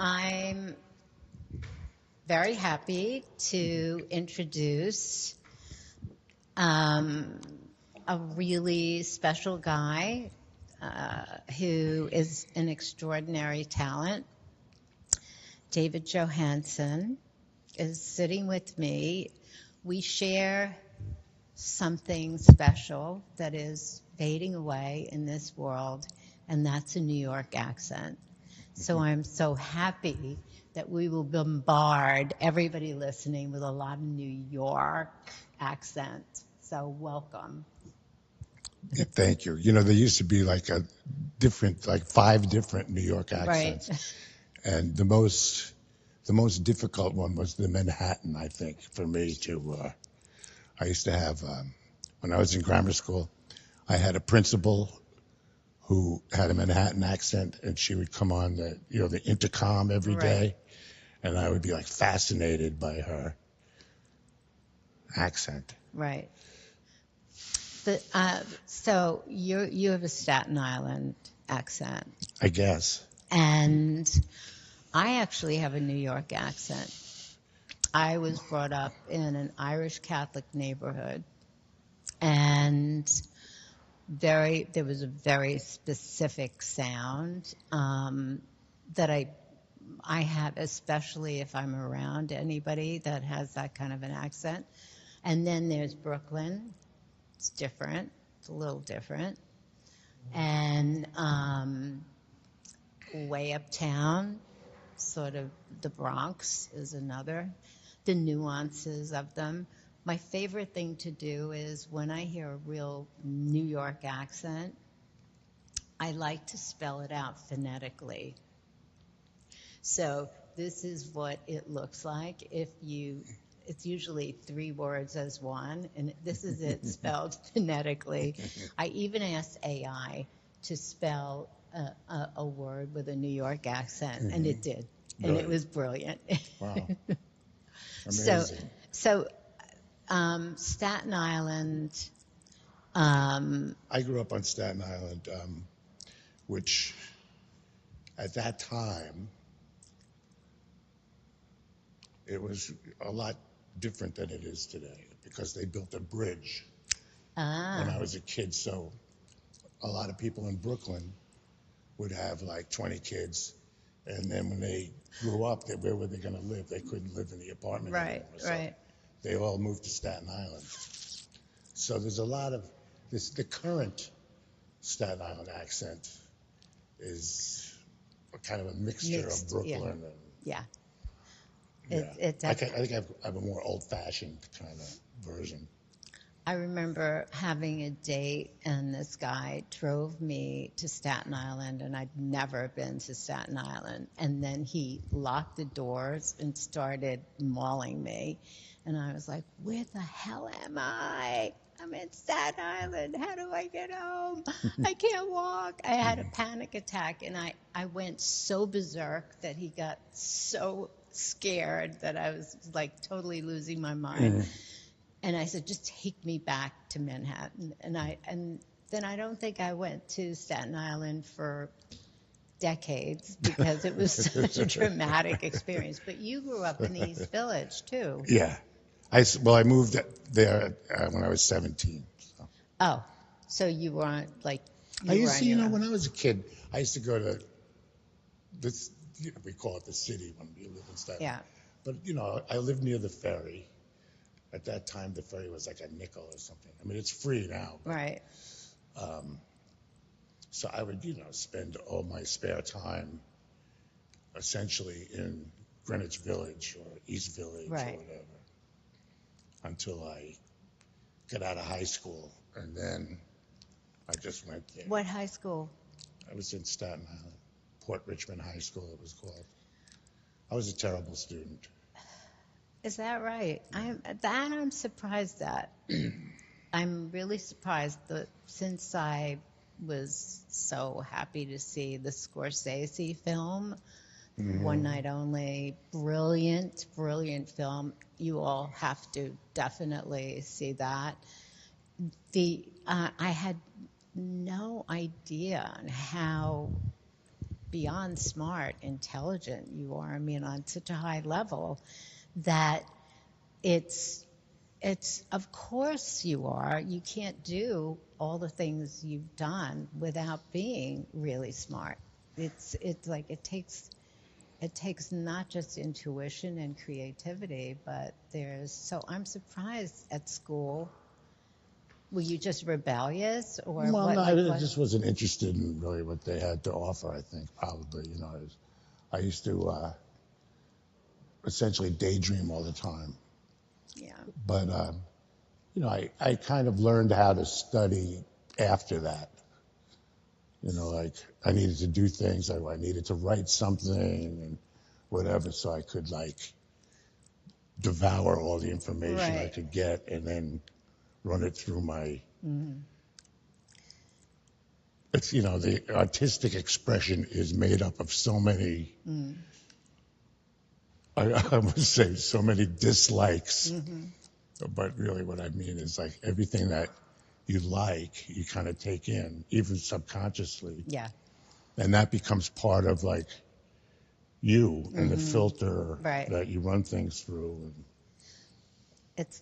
I'm very happy to introduce a really special guy who is an extraordinary talent. David Johansen is sitting with me. We share something special that is fading away in this world, and that's a New York accent. So I'm so happy that we will bombard everybody listening with a lot of New York accent. So welcome. Yeah, thank you. You know, there used to be like 5 different New York accents. Right. And the most difficult one was the Manhattan, I think, for me to, I used to have, when I was in grammar school, I had a principal who had a Manhattan accent, and she would come on the intercom every day, and I would be like fascinated by her accent. Right. So you have a Staten Island accent. I guess. And I actually have a New York accent. I was brought up in an Irish Catholic neighborhood, and there was a very specific sound that I have, especially if I'm around anybody that has that kind of an accent. And then there's Brooklyn. It's different. It's a little different. And way uptown, sort of the Bronx is another. The nuances of them. My favorite thing to do is when I hear a real New York accent, I like to spell it out phonetically. So this is what it looks like it's usually 3 words as one, and this is it spelled phonetically. I even asked AI to spell a word with a New York accent, and it did, and it was brilliant. Wow. Amazing. So Staten Island. I grew up on Staten Island, which at that time, it was a lot different than it is today because they built a bridge when I was a kid. So a lot of people in Brooklyn would have like 20 kids. And then when they grew up, where were they going to live? They couldn't live in the apartment anymore. So they all moved to Staten Island. So there's a lot of this. The current Staten Island accent is kind of a mixture of Brooklyn and I think I have a more old-fashioned kind of version. I remember having a date, and this guy drove me to Staten Island, and I'd never been to Staten Island. And then he locked the doors and started mauling me. And I was like, where the hell am I? I'm in Staten Island. How do I get home? I can't walk. I had a panic attack, and I went so berserk that he got so scared that I was like totally losing my mind. And I said, just take me back to Manhattan. And then I don't think I went to Staten Island for decades because it was such a traumatic experience. But you grew up in the East Village too. Yeah. I moved there when I was 17. So. Oh, so you weren't like... when I was a kid, I used to go to this, we call it the city when we live in Staten Island. But, I lived near the ferry. At that time, the ferry was like a nickel or something. I mean, it's free now. Right. So I would, spend all my spare time essentially in Greenwich Village or East Village or whatever until I got out of high school. And then I just went there. What high school? I was in Staten Island. Port Richmond High School, it was called. I was a terrible student. Is that right? I'm surprised at. I'm really surprised that since I was so happy to see the Scorsese film, One Night Only, brilliant, brilliant film. You all have to definitely see that. I had no idea on how beyond smart, intelligent you are. I mean, on such a high level that it's of course you are. You can't do all the things you've done without being really smart. It's like it takes not just intuition and creativity, but so I'm surprised at school. Were you just rebellious or Well, what? no, Like I what? just wasn't interested in really what they had to offer. I think probably, I used to essentially daydream all the time. Yeah. But I kind of learned how to study after that. Like I needed to do things. I needed to write something and whatever, so I could like devour all the information I Right. could get and then run it through my. Mm-hmm. It's the artistic expression is made up of so many. Mm-hmm. I would say so many dislikes, Mm-hmm. but really what I mean is like everything that you like, you kind of take in, even subconsciously, Yeah. and that becomes part of like you and the Mm-hmm. filter Right. that you run things through. It's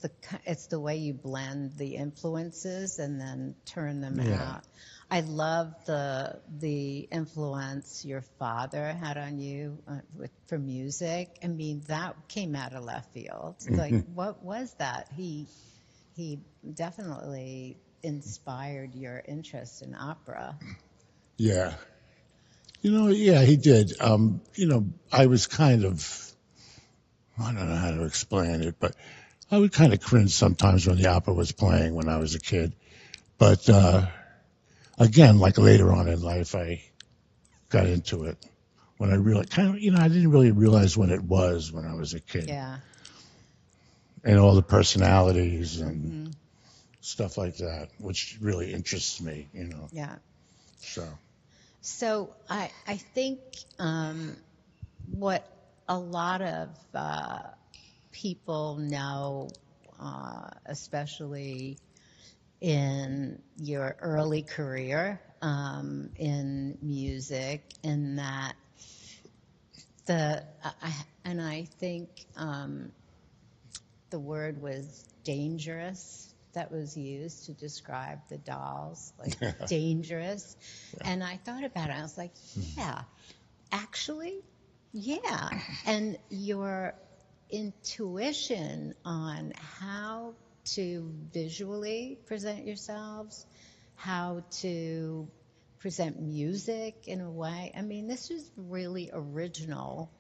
the way you blend the influences and then turn them Yeah. out. I love the influence your father had on you for music. I mean, that came out of left field. Like, what was that? He definitely inspired your interest in opera. Yeah. Yeah, he did. I was kind of, I don't know how to explain it, but I would kind of cringe sometimes when the opera was playing when I was a kid. But again, like later on in life, I got into it when I really kind of, I didn't really realize what it was when I was a kid Yeah. and all the personalities and Hmm. stuff like that, which really interests me. Yeah. So, So I think what a lot of people know, especially in your early career in music, in that and I think the word was dangerous that was used to describe the dolls, like dangerous. And I thought about it. I was like, yeah, actually, yeah. And your intuition on how to visually present yourselves, how to present music in a way. I mean, this was really original,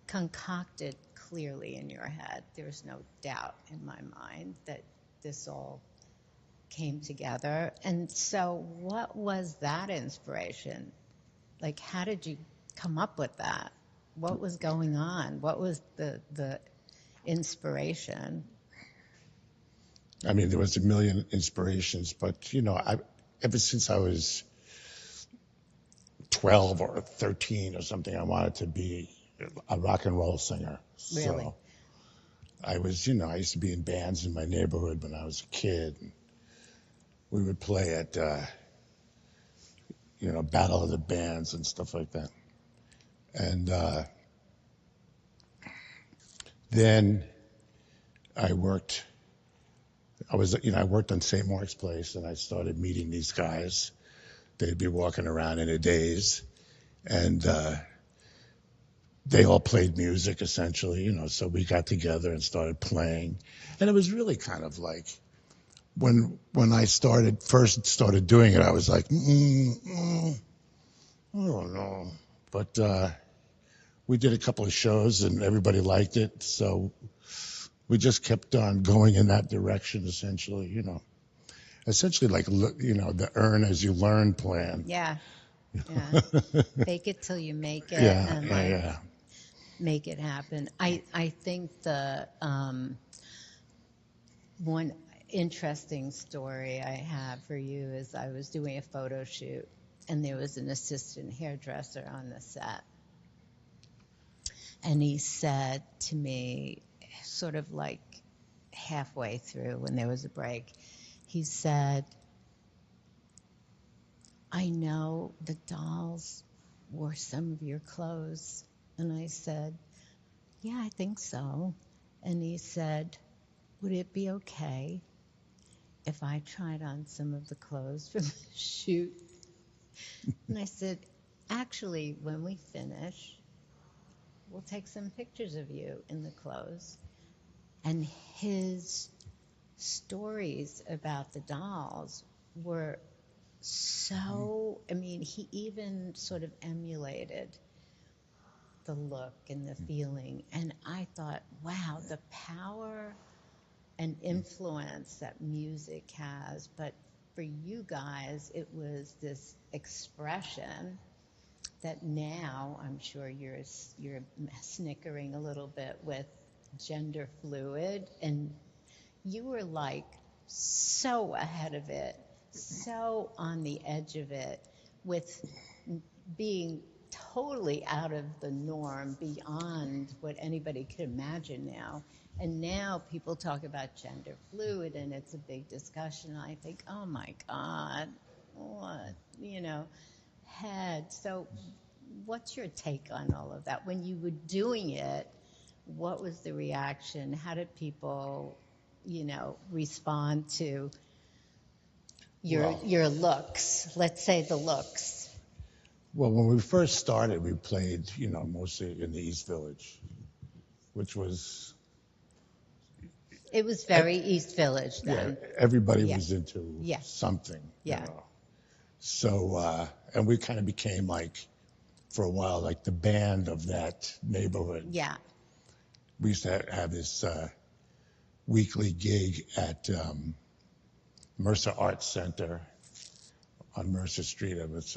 concocted clearly in your head. There's no doubt in my mind that this all came together. And so, what was that inspiration? Like, how did you come up with that? What was going on? What was the inspiration? I mean, there was a million inspirations, but ever since I was 12 or 13 or something, I wanted to be a rock and roll singer. Really? So I used to be in bands in my neighborhood when I was a kid. We would play at, Battle of the Bands and stuff like that. And then I worked, I worked on St. Mark's Place and I started meeting these guys. They'd be walking around in a daze and they all played music essentially, so we got together and started playing. And it was really kind of like, when I first started doing it, I was like, I don't know. But we did a couple of shows and everybody liked it. So we just kept on going in that direction, essentially, Essentially like, the earn as you learn plan. Yeah. Yeah. Fake it till you make it, Yeah, and yeah, like yeah. make it happen. I think the one interesting story I have for you is I was doing a photo shoot and there was an assistant hairdresser on the set. And he said to me, sort of like halfway through when there was a break, he said, I know the dolls wore some of your clothes. And I said, yeah, I think so. And he said, would it be okay if I tried on some of the clothes from the shoot? And I said, actually, when we finish, we'll take some pictures of you in the clothes. And his stories about the dolls were so, I mean, he even sort of emulated the look and the feeling. And I thought, wow, the power and influence that music has. But for you guys, it was this expression that now I'm sure you're snickering a little bit with gender fluid, and you were like so ahead of it, so on the edge of it, with being totally out of the norm, beyond what anybody could imagine now. And now people talk about gender fluid, and it's a big discussion. I think, oh my God, what, So what's your take on all of that? When you were doing it, what was the reaction? How did people, respond to your looks? Let's say the looks. Well, when we first started, we played, mostly in the East Village, which was... It was very East Village then. Yeah, everybody was into something, Yeah. So, and we kind of became for a while, the band of that neighborhood. Yeah. We used to have this weekly gig at Mercer Arts Center on Mercer Street. It was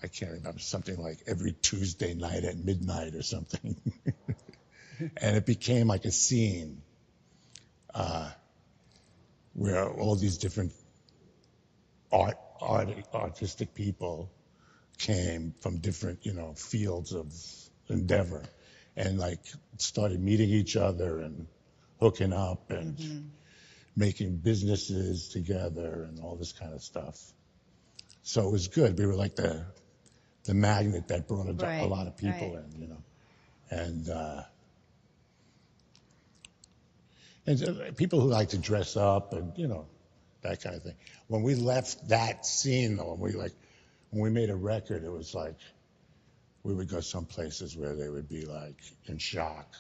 I can't remember, something like every Tuesday night at midnight or something. And it became like a scene where all these different artistic people came from different, fields of endeavor, and started meeting each other and hooking up and making businesses together and all this kind of stuff. So it was good. We were like the magnet that brought a lot of people in, and people who like to dress up and that kind of thing. When we left that scene, though, when we made a record, it was we would go some places where they would be in shock,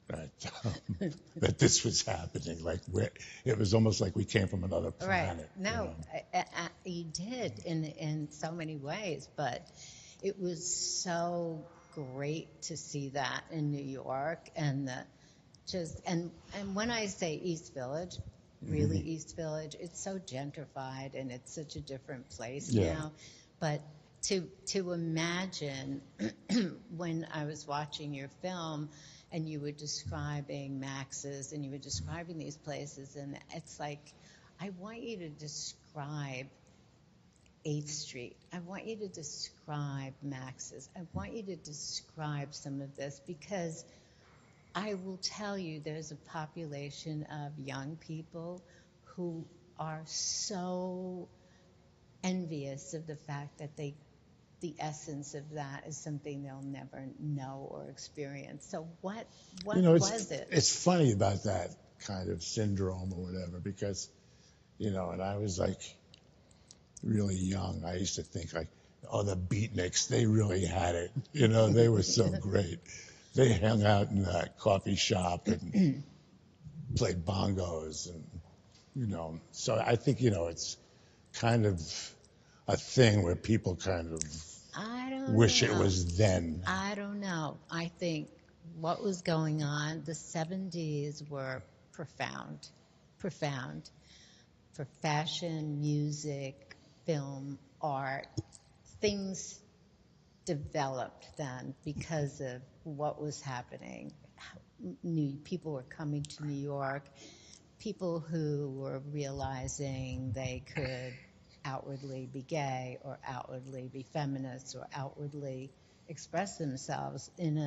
that this was happening. It was almost like we came from another planet. Right. No, you did in so many ways, but it was so great to see that in New York, and and when I say East Village, really East Village, it's so gentrified and it's such a different place now. But to imagine when I was watching your film and you were describing Max's and you were describing these places, and it's like, I want you to describe 8th Street. I want you to describe Max's. I want you to describe some of this, because I will tell you there's a population of young people who are so envious of the fact that the essence of that is something they'll never know or experience. So what was it? It's funny about that kind of syndrome or whatever, because, and I was really young. I used to think the beatniks, they really had it. They were so great. They hung out in that coffee shop and played bongos and, so I think, it's kind of a thing where people kind of wish it was then. I don't know. I think what was going on, the 70s were profound for fashion, music, film, art. Things developed then because of what was happening. People were coming to New York, people who were realizing they could outwardly be gay or outwardly be feminist or outwardly express themselves in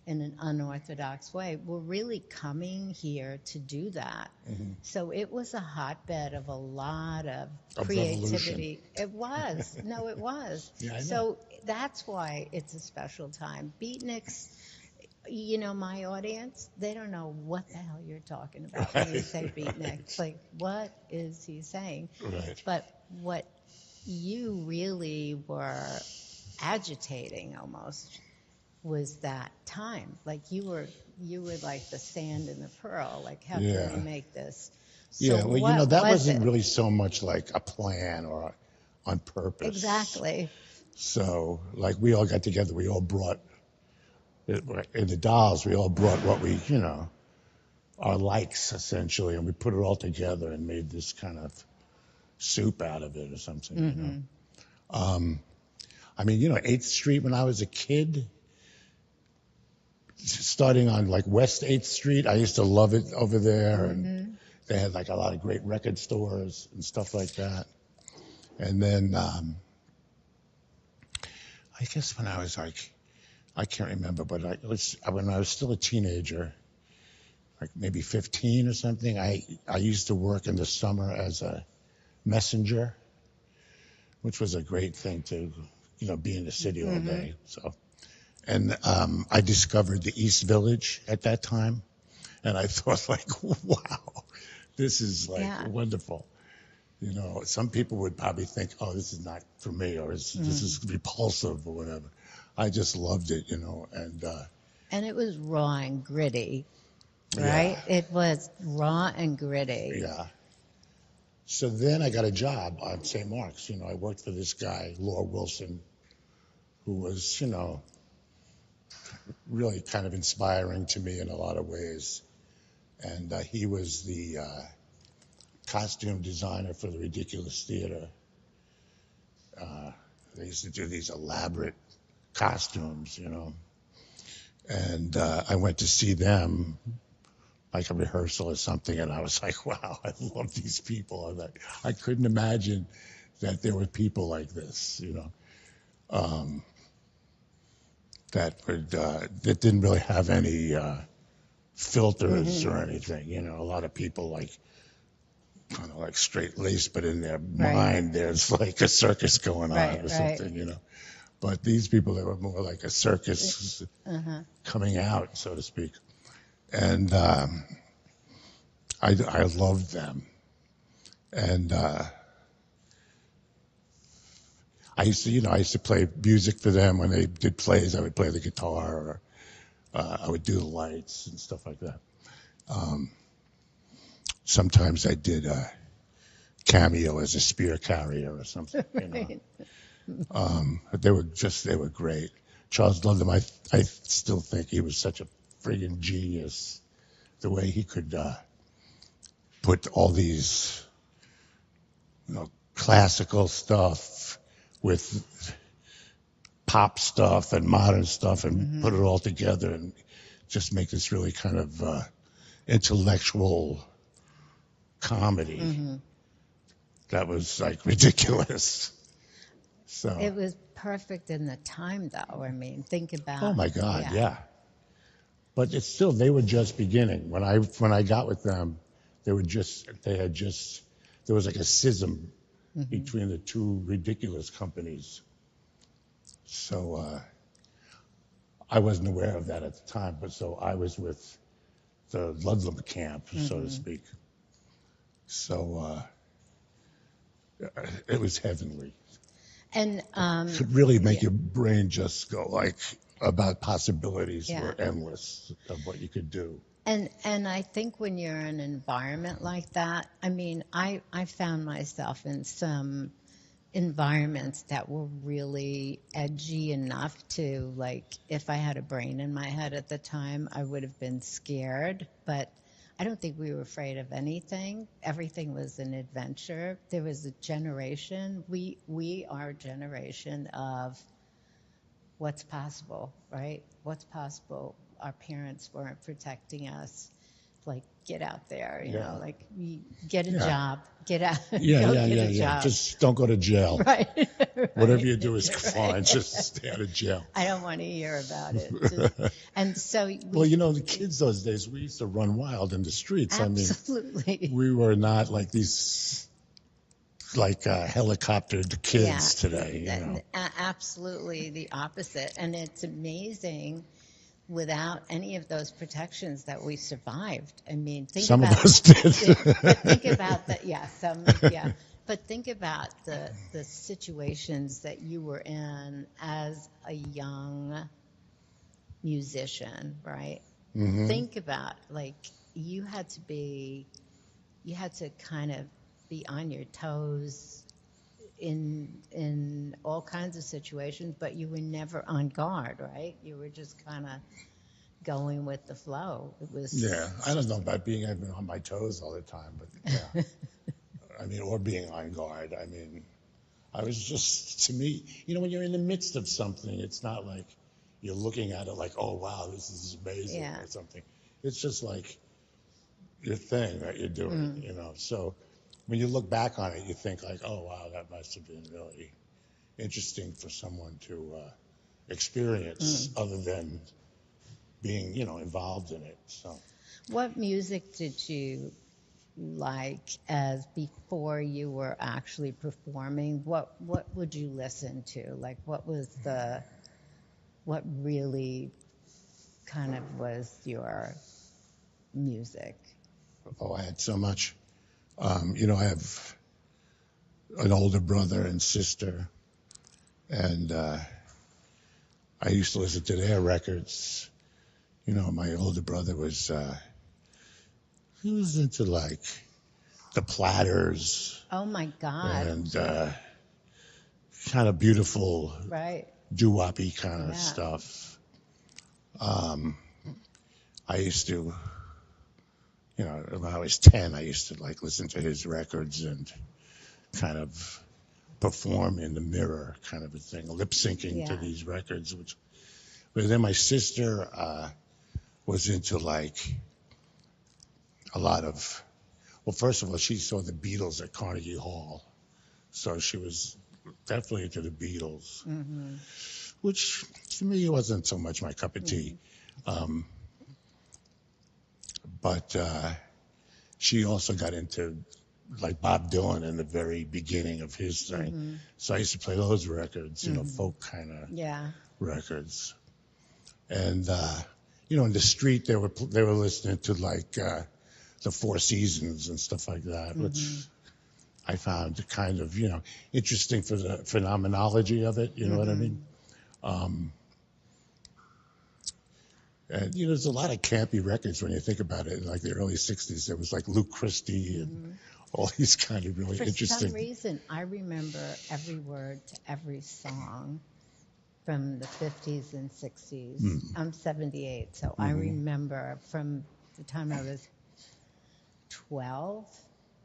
in an unorthodox way were really coming here to do that. So it was a hotbed of a lot of creativity. Revolution. It was. No, it was. Yeah, I know. So that's why it's a special time. Beatniks, my audience, they don't know what the hell you're talking about when you say beatnik. It's like, what is he saying? Right. But what you really were agitating almost was that time. Like you were like the sand and the pearl. Like, how can we make this? So Yeah, well, what that was wasn't it? really so much like a plan or on purpose. Exactly. So, like, we all got together. We all brought, in the dolls, we all brought what we, our likes, essentially, and we put it all together and made this kind of soup out of it or something, I mean, 8th Street when I was a kid, starting on, like, West 8th Street, I used to love it over there, and they had, like, a lot of great record stores and stuff like that. And then, I guess when I was, like, I can't remember, but when I was still a teenager, like maybe 15 or something, I used to work in the summer as a messenger, which was a great thing to, be in the city all day. So, and I discovered the East Village at that time, and I thought, like, wow, this is like wonderful. Some people would probably think, oh, this is not for me, or this is repulsive or whatever. I just loved it, And it was raw and gritty, right? Yeah. It was raw and gritty. Yeah. So then I got a job on St. Mark's. I worked for this guy, Law Wilson, who was, really kind of inspiring to me in a lot of ways. And he was the costume designer for the Ridiculous Theater. They used to do these elaborate costumes, And I went to see them, like a rehearsal or something, and I was like, wow, I love these people. I couldn't imagine that there were people like this, that didn't really have any filters or anything. A lot of people like kind of like straight laced, but in their mind there's like a circus going on or something, But these people, they were more like a circus coming out, so to speak. And I loved them. And I used to play music for them when they did plays. I would play the guitar, or I would do the lights and stuff like that. Sometimes I did a cameo as a spear carrier or something. But they were great. Charles loved them. I still think he was such a friggin' genius. The way he could put all these, classical stuff with pop stuff and modern stuff and put it all together and just make this really kind of intellectual comedy that was like ridiculous. So it was perfect in the time, though. I mean, think about. Oh my God, yeah. But it's still, they were just beginning. When I got with them, there was like a schism between the two ridiculous companies. So I wasn't aware of that at the time, but so I was with the Ludlum camp, so to speak. So it was heavenly. And it could really make your brain just go like, about possibilities were endless of what you could do. And I think when you're in an environment like that, I mean, I found myself in some environments that were really edgy enough to, like, if I had a brain in my head at the time, I would have been scared. But I don't think we were afraid of anything. Everything was an adventure. There was a generation. We are a generation of what's possible, right? What's possible. Our parents weren't protecting us. like, get out there, you Yeah. know, like, get a Yeah. job, get out, Yeah, go yeah, get yeah, a yeah. job. Just don't go to jail. Right. Whatever Right. you do is fine. Right. Just stay out of jail. I don't want to hear about it. And so Well, we, you know, the kids those days, we used to run wild in the streets. absolutely. I mean, we were not like these, like helicoptered kids today, you know. Absolutely the opposite. And it's amazing without any of those protections that we survived. I mean, think Some about of us did. but think about that. Yeah, yeah. But think about the situations that you were in as a young musician, right? Mm-hmm. Think about, like, you had to kind of be on your toes in all kinds of situations, but you were never on guard, right? You were just kind of going with the flow. It was, Yeah, I don't know about being on my toes all the time, but yeah. I mean, or being on guard. I mean, I was just, to me, you know, when you're in the midst of something, it's not like you're looking at it like, oh, wow, this is amazing yeah. or something. It's just like your thing that you're doing, you know. So when you look back on it, you think like, oh, wow, that must have been really interesting for someone to experience other than being, you know, involved in it. So What music did you like as before you were actually performing? What would you listen to? Like, what really kind of was your music? oh, I had so much. You know, I have an older brother and sister, and I used to listen to their records. You know, my older brother he was into like the Platters Oh my God. and kind of beautiful Right. doo-woppy kind of Yeah. stuff. I used to, you know, when I was 10, I used to like listen to his records and kind of perform in the mirror, kind of a thing, lip syncing to Yeah. these records. But then my sister was into like a lot of, well, first of all, she saw the Beatles at Carnegie Hall. So she was definitely into the Beatles, which to me wasn't so much my cup of tea. But she also got into like Bob Dylan in the very beginning of his thing. So I used to play those records, you know, folk kind of Yeah. records. And you know, in the street they were listening to like the Four Seasons and stuff like that, which I found kind of, you know, interesting for the phenomenology of it. You know what I mean? And you know, there's a lot of campy records when you think about it. In like the early '60s, there was like Luke Christie and all these kind of really For interesting. some reason, I remember every word to every song from the 50s and 60s. I'm 78, so I remember from the time I was 12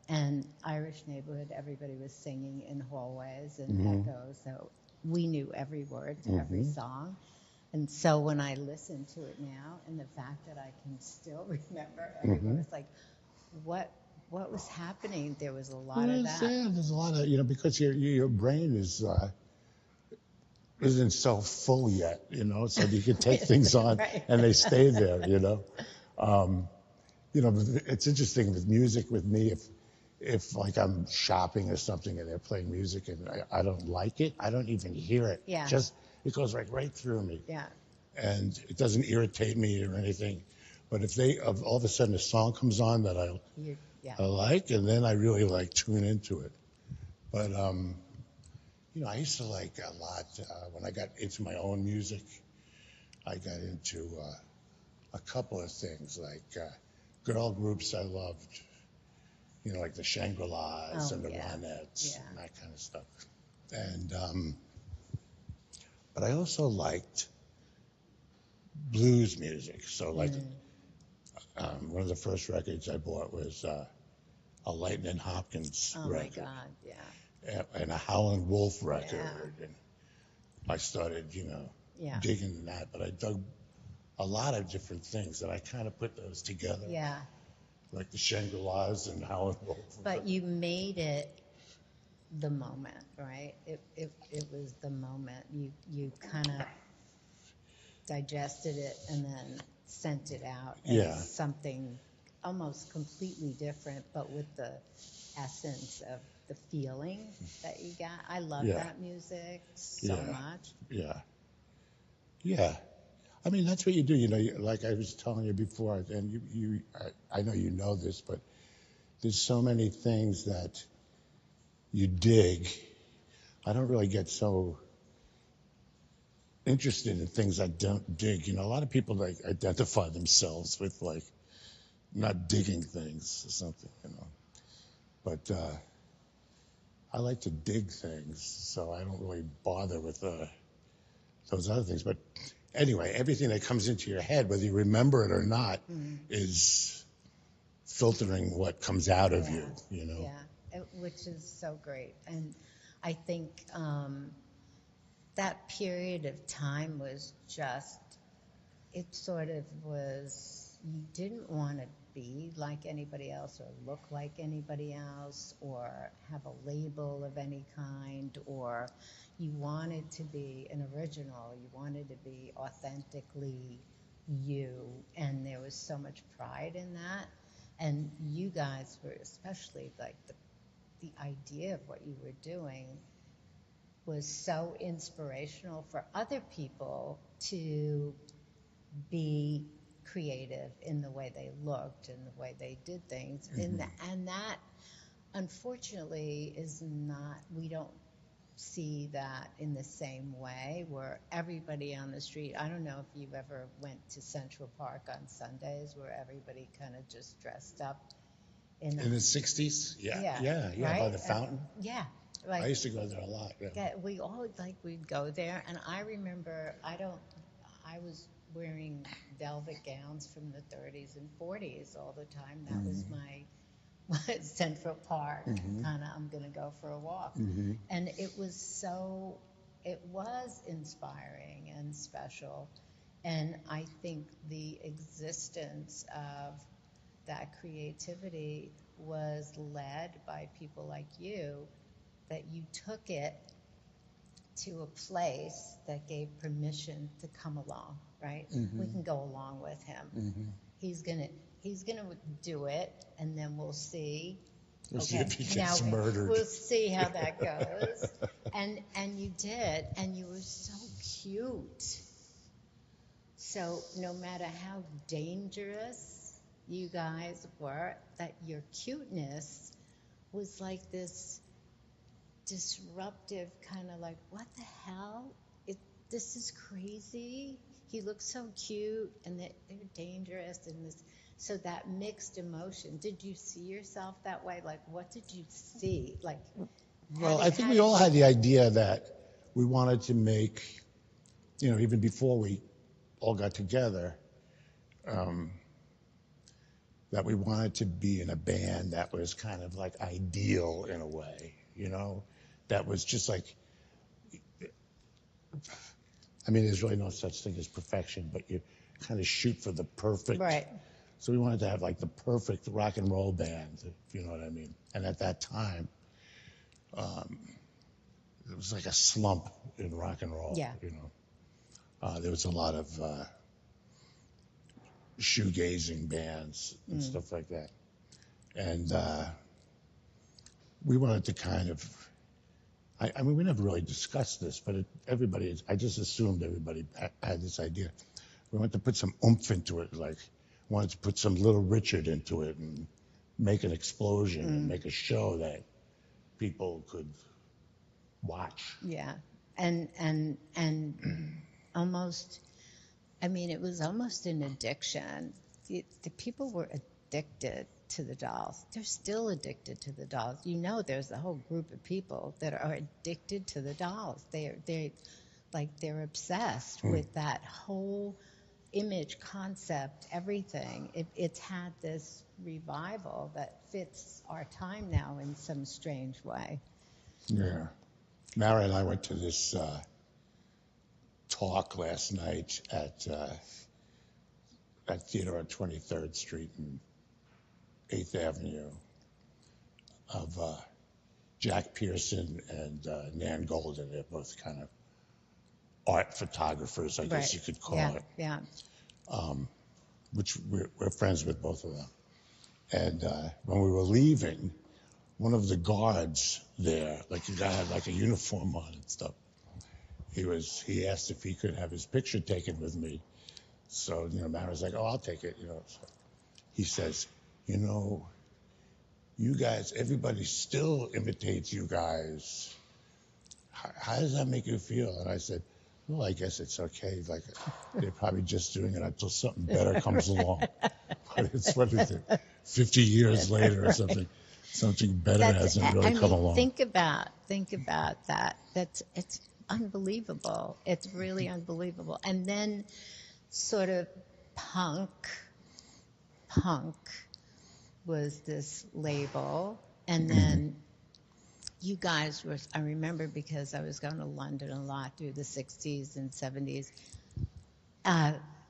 and Irish Neighborhood, everybody was singing in hallways and echoes, so we knew every word to every song. And so when I listen to it now, and the fact that I can still remember every word, it's like, what was happening? There was a lot of that. Yeah, there's a lot of, you know, because your brain isn't so full yet, you know, so you can take things on Right. and they stay there, you know. You know, it's interesting with music with me, if like I'm shopping or something and they're playing music and I don't like it, I don't even hear it. Yeah. Just, it goes like right through me. Yeah. And it doesn't irritate me or anything. But if all of a sudden a song comes on that I like, and then I really like tune into it. But, you know, I used to like a lot, when I got into my own music, I got into a couple of things, like girl groups I loved, you know, like the Shangri-Las and the Ronettes and that kind of stuff. And, but I also liked blues music. So like, one of the first records I bought was a Lightning Hopkins record. Oh my God, yeah. And a Howlin' Wolf record. And I started, you know, digging that. But I dug a lot of different things, and I kind of put those together. Yeah. like the Shangri-Las and Howlin' Wolf. But you made it the moment, right? It was the moment. You kind of digested it and then sent it out as something almost completely different, but with the essence of the feeling that you got. I love that music so much. Yeah. I mean, that's what you do. You know, like I was telling you before, and I know you know this, but there's so many things that you dig. I don't really get so interested in things I don't dig. You know, a lot of people like identify themselves with like not digging things or something, you know. But I like to dig things, so I don't really bother with those other things. But anyway, everything that comes into your head, whether you remember it or not, is filtering what comes out of you, you know? Yeah, which is so great. And I think that period of time was just, it sort of was, you didn't want to be like anybody else or look like anybody else or have a label of any kind, or you wanted to be an original, you wanted to be authentically you, and there was so much pride in that. And you guys were, especially like the idea of what you were doing was so inspirational for other people to be creative in the way they looked and the way they did things. And that, unfortunately, is not, we don't see that in the same way where everybody on the street, I don't know if you've ever went to Central Park on Sundays where everybody kind of just dressed up in the 60s? Yeah, right? by the fountain. Like, I used to go there a lot. we all, like, we'd go there, and I remember, I was wearing velvet gowns from the 30s and 40s all the time. That was my Central Park, kind of, I'm going to go for a walk. And it was inspiring and special. And I think the existence of that creativity was led by people like you, that you took it to a place that gave permission to come along, right? We can go along with him. He's gonna do it, and then we'll see. We'll see if he gets murdered. We'll see how that goes. And you did, and you were so cute. So no matter how dangerous you guys were, that your cuteness was like this disruptive kind of like, what the hell? This is crazy. He looks so cute, and they're dangerous, and this. So that mixed emotion. Did you see yourself that way? Like, what did you see? Like, well, I think we all had the idea that we wanted to make, you know, even before we all got together, that we wanted to be in a band that was kind of like ideal in a way, you know, that was just like, I mean, there's really no such thing as perfection, but you kind of shoot for the perfect. Right. So we wanted to have like the perfect rock and roll band, if you know what I mean. And at that time, it was like a slump in rock and roll. Yeah. You know, there was a lot of shoegazing bands and stuff like that, and we wanted to kind of. I mean, we never really discussed this, but I just assumed everybody had this idea. We wanted to put some oomph into it, like wanted to put some Little Richard into it and make an explosion and make a show that people could watch. Yeah. And almost, I mean, it was almost an addiction. The people were addicted to the dolls. They're still addicted to the dolls. You know, there's a whole group of people that are addicted to the dolls. They're obsessed with that whole image, concept, everything. It's had this revival that fits our time now in some strange way. Yeah. Mara and I went to this talk last night at theater on 23rd Street in 8th Avenue of Jack Pearson and Nan Golden. They're both kind of art photographers, I guess you could call it. Yeah. Which we're friends with both of them. And when we were leaving, one of the guards there, like the guy had like a uniform on and stuff, he asked if he could have his picture taken with me. So, Mara's like, oh, I'll take it, So he says, you guys, everybody still imitates you guys. How does that make you feel? And I said, well, I guess it's okay. Like, they're probably just doing it until something better comes along. But it's, what is it, 50 years later or something? Something better hasn't really come along. Think about that. It's unbelievable. It's really unbelievable. And then sort of punk was this label. And then you guys were, I remember because I was going to London a lot through the 60s and 70s,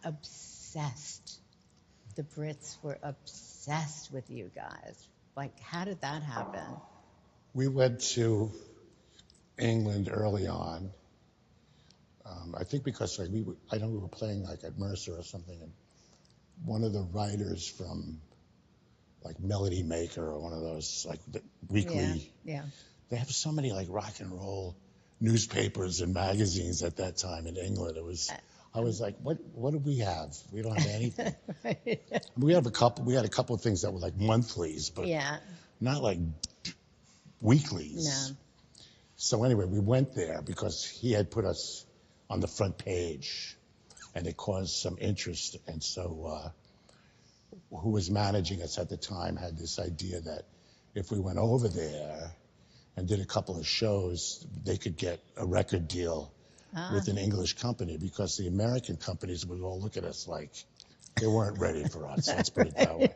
obsessed. The Brits were obsessed with you guys. Like, how did that happen? We went to England early on. I think because I know we were playing like at Mercer or something, and one of the writers from like Melody Maker or one of those like the weekly. Yeah. They have so many like rock and roll newspapers and magazines at that time in England. I was like, what do we have? We don't have anything. Right. We had a couple of things that were like monthlies, but not like weeklies. No. So anyway, we went there because he had put us on the front page, and it caused some interest. And so, who was managing us at the time had this idea that if we went over there and did a couple of shows, they could get a record deal with an English company, because the American companies would all look at us like they weren't ready for us. Let's put it that way.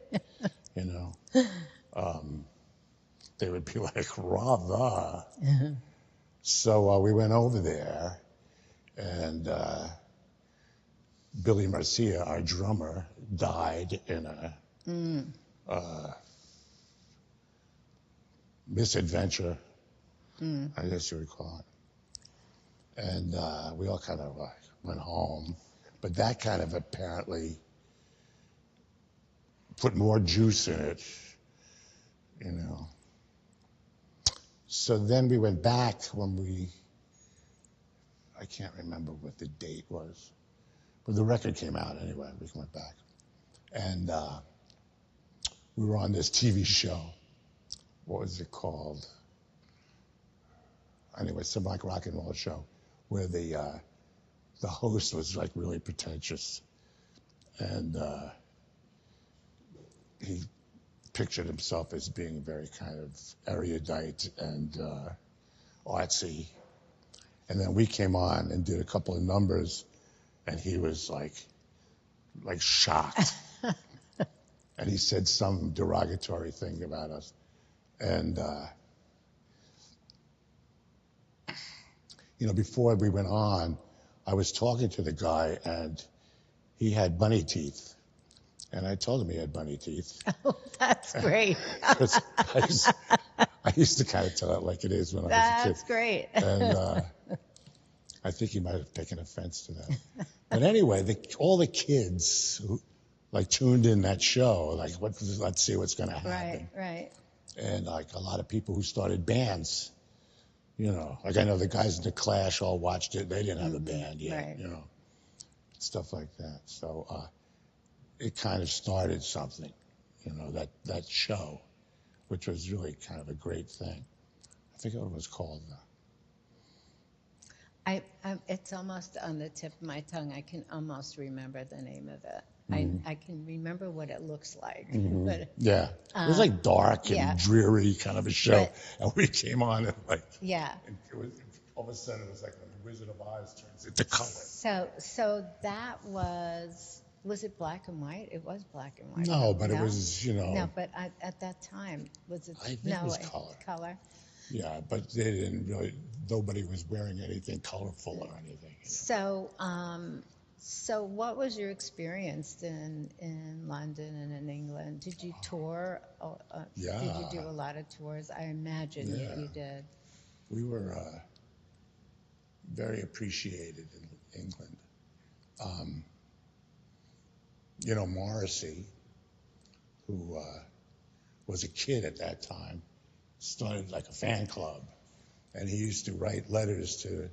They would be like, rah-rah. So we went over there, and Billy Marcia, our drummer, died in a misadventure, I guess you would call it. And we all kind of went home. But that kind of apparently put more juice in it, So then we went back I can't remember what the date was, but the record came out anyway. We went back. And we were on this TV show. What was it called? Anyway, some like rock and roll show where the host was like really pretentious, and he pictured himself as being very kind of erudite and artsy. And then we came on and did a couple of numbers, and he was like shocked. And he said some derogatory thing about us. And before we went on, I was talking to the guy, and he had bunny teeth. And I told him he had bunny teeth. Oh, that's great. I used to kind of tell it like it is when I was a kid. That's great. And I think he might have taken offense to that. But anyway, all the kids who tuned in that show, let's see what's going to happen. Right. And like a lot of people who started bands, like I know the guys in the Clash all watched it. They didn't have a band yet, right. Stuff like that. So it kind of started something, that show, which was really kind of a great thing. I forget what it was called. It's almost on the tip of my tongue. I can almost remember the name of it. I can remember what it looks like. But, yeah. It was like dark and dreary kind of a show. And we came on and and it was, all of a sudden it was like when the Wizard of Oz turns into color. So that was it black and white? It was black and white. No, but it was, No, but at that time, was it? I think it was color. Color. Yeah, but they didn't really, nobody was wearing anything colorful or anything. So So, what was your experience in London and in England? Did you tour? Yeah. Did you do a lot of tours? I imagine you did. We were very appreciated in England. You know, Morrissey, who was a kid at that time, started like a fan club, and he used to write letters to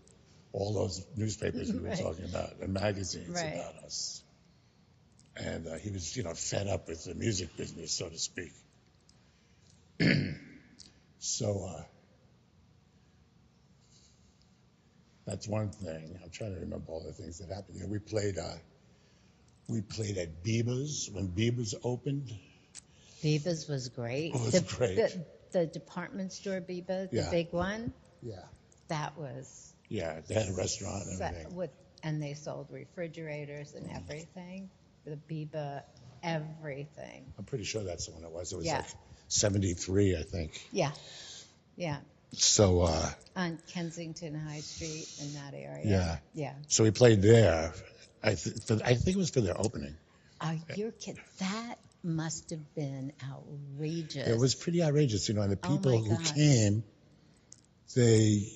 all those newspapers we were talking about and magazines about us. And he was, you know, fed up with the music business, so to speak. So that's one thing. I'm trying to remember all the things that happened. You know, we played at Biba's when Biba's opened. Biba's was great. It was great. The department store Biba, the big one. Yeah. That was. Yeah, they had a restaurant and everything. And they sold refrigerators and everything. The Biba, everything. I'm pretty sure that's the one it was. It was like 73, I think. Yeah. Yeah. So. On Kensington High Street in that area. Yeah. So we played there. I think it was for their opening. You're kidding. That must have been outrageous. It was pretty outrageous, you know, and the people who came, they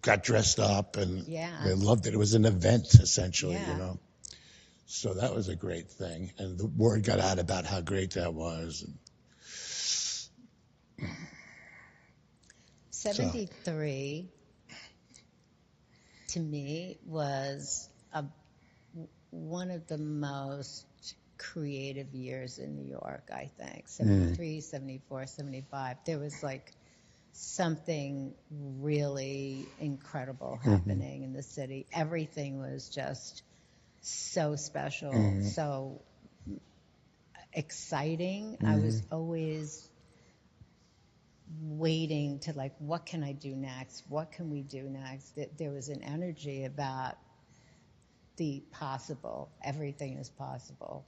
got dressed up and they loved it. It was an event, essentially, you know. So that was a great thing. And the word got out about how great that was. 73, to me, was one of the most creative years in New York, I think. 73, 74, 75. There was like something really incredible happening in the city. Everything was just so special, so exciting. I was always waiting to like, what can I do next? What can we do next? There was an energy about the possible. Everything is possible.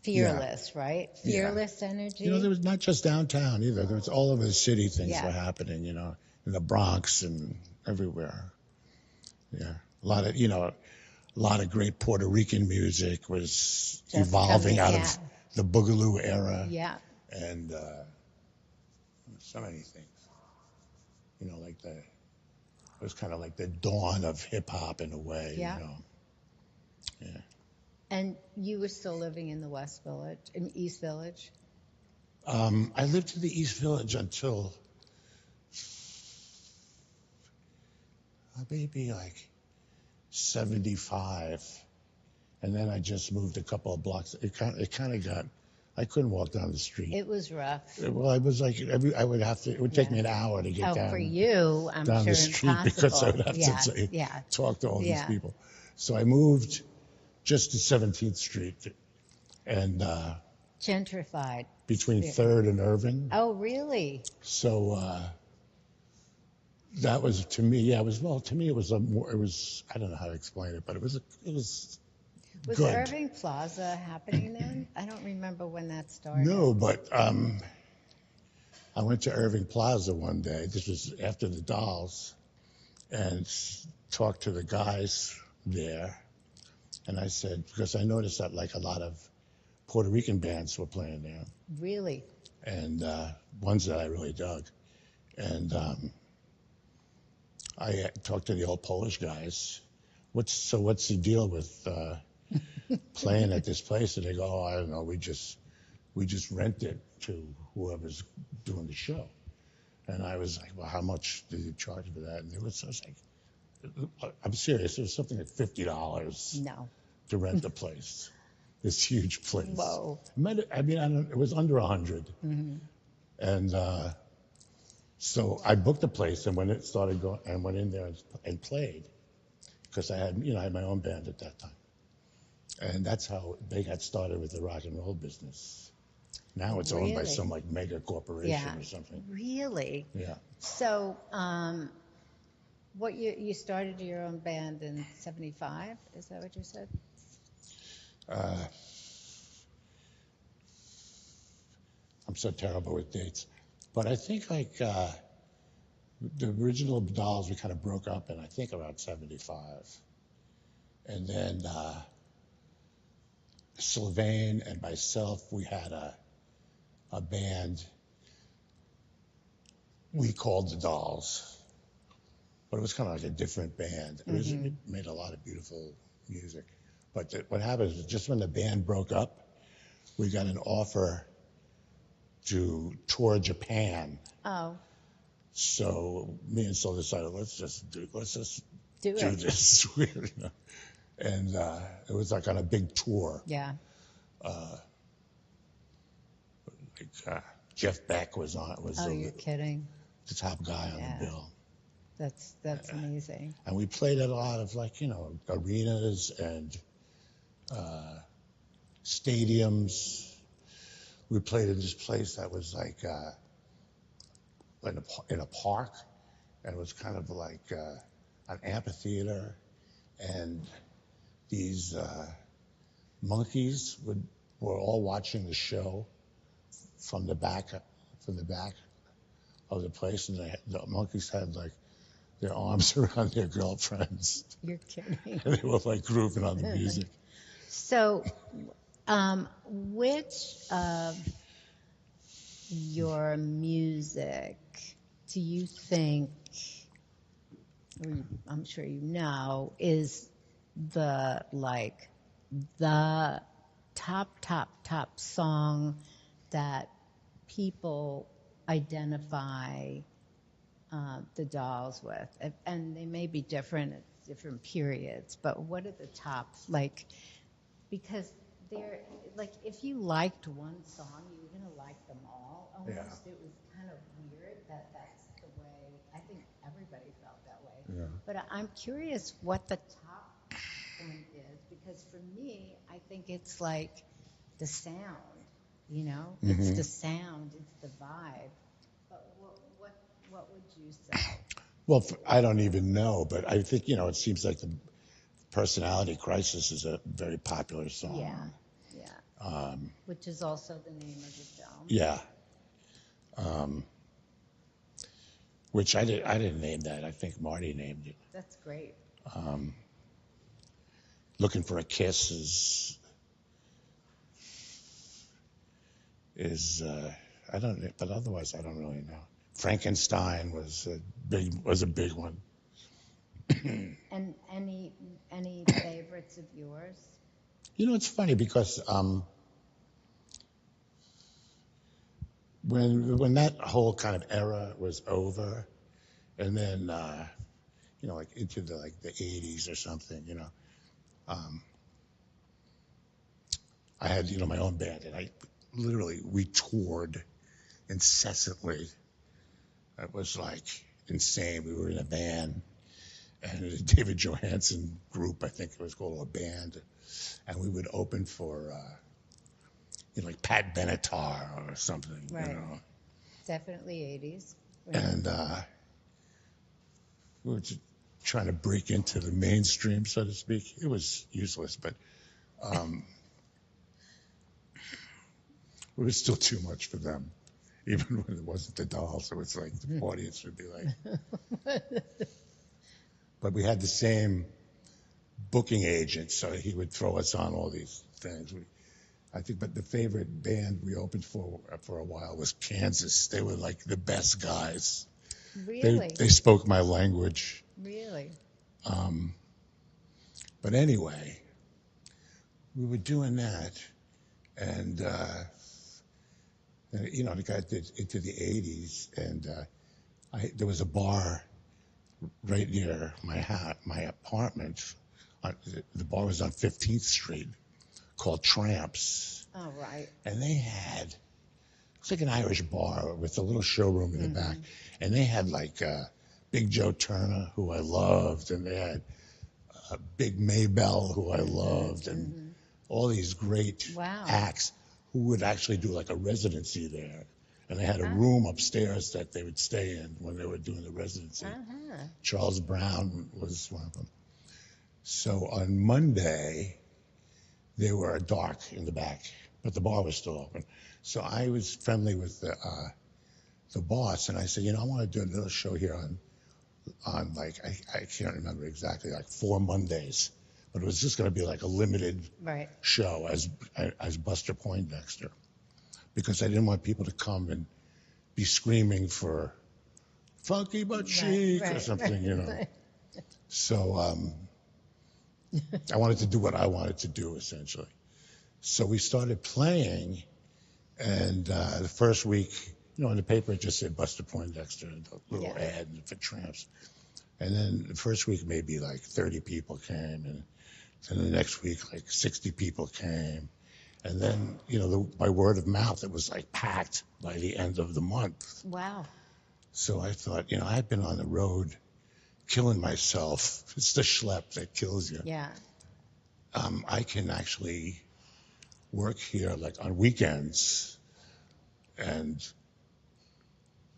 Fearless, right? Fearless energy. You know, there was not just downtown either. There was all over the city things were happening, you know, in the Bronx and everywhere. Yeah. A lot of great Puerto Rican music was just evolving out of the Boogaloo era. Yeah. And so many things. You know, like it was kind of like the dawn of hip hop in a way, you know. Yeah. And you were still living in the West Village, in East Village? I lived in the East Village until maybe like 75. And then I just moved a couple of blocks. It kind of got, I couldn't walk down the street. It was rough. Well, I was like, it would take me an hour to get down. For you, I'm down sure the street impossible. Because I would have to talk to all these people. So I moved just to 17th Street and gentrified between 3rd and Irving. Oh, really? So that was to me. To me it was I don't know how to explain it, but it was Was good. Irving Plaza happening then? I don't remember when that started. No, but I went to Irving Plaza one day. This was after the Dolls, and talked to the guys there. And I said, because I noticed that like a lot of Puerto Rican bands were playing there. Really? And ones that I really dug. And I talked to the old Polish guys. What's the deal with playing at this place? And they go, oh, I don't know. We just rent it to whoever's doing the show. And I was like, well, how much do you charge for that? And I was like, I'm serious. It was something like $50 to rent the place, this huge place. Whoa. It was under 100. And so I booked the place, and when it started going, and went in there and played, because I had my own band at that time. And that's how they got started with the rock and roll business. Now it's owned by some like mega corporation or something. Really? Yeah. So, what you started your own band in 75? Is that what you said? I'm so terrible with dates, but I think like the original Dolls we kind of broke up in I think around 75, And then Sylvain and myself, we had a band we called the Dolls, but it was kind of like a different band. It made a lot of beautiful music. But what happened is just when the band broke up, we got an offer to tour Japan. Oh. So me and Sol decided, let's just do it. this. You know? And it was like on a big tour. Yeah. Jeff Beck was on. You're kidding. The top guy on the bill. That's amazing. And we played at a lot of arenas and stadiums. We played in this place that was like in a park, and it was kind of like an amphitheater, and these monkeys were all watching the show from the back of the place, and the monkeys had like their arms around their girlfriends. You're kidding. And they were like grooving on the music. So, which of your music do you think, or I'm sure you know, is the top song that people identify the Dolls with? And they may be different at different periods, but what are the top, because they're, if you liked one song, you were going to like them all almost. Yeah. It was kind of weird that that's the way, I think everybody felt that way. Yeah. But I'm curious what the top one is, because for me, I think it's like the sound, it's the sound, it's the vibe. But what would you say? Well, I don't even know, but I think, it seems like the Personality Crisis is a very popular song. Yeah. Which is also the name of the film. Yeah. Which I didn't name that. I think Marty named it. That's great. Looking for a Kiss is I don't know, but otherwise I don't really know. Frankenstein was a big one. And any favorites of yours? It's funny because when that whole kind of era was over, and then into the 80s or something, I had my own band, and we toured incessantly. It was insane. We were in a van, and a David Johansen group, I think it was called, a band, and we would open for Pat Benatar or something. Right. Definitely 80s. Right. And we were just trying to break into the mainstream, so to speak. It was useless, but it was still too much for them, even when it wasn't the Dolls. It was the audience would be like. But we had the same booking agent, so he would throw us on all these things. I think, but the favorite band we opened for a while was Kansas. They were the best guys. Really? They spoke my language. Really? But anyway, we were doing that, and it got into the 80s, and there was a bar right near my apartment. The bar was on 15th Street, called Tramps. Oh, right. And they had, it's like an Irish bar with a little showroom in the back. And they had Big Joe Turner, who I loved, and they had Big Maybell, who I loved, and all these great acts who would actually do a residency there. And they had a room upstairs that they would stay in when they were doing the residency. Charles Brown was one of them. So on Monday, they were dark in the back, but the bar was still open. So I was friendly with the boss, and I said, I want to do a little show here on I can't remember exactly, 4 Mondays, but it was just going to be like a limited Right. show as Buster Poindexter, because I didn't want people to come and be screaming for funky but chic or something, you know. Right. So I wanted to do what I wanted to do, essentially. So we started playing, and the first week, you know, in the paper it just said Buster Poindexter, and a little ad for Tramps. And then the first week maybe like 30 people came, and then the next week like 60 people came. And then, you know, by word of mouth, it was like packed by the end of the month. Wow. So I thought, you know, I've been on the road killing myself. It's the schlep that kills you. Yeah. I can actually work here like on weekends and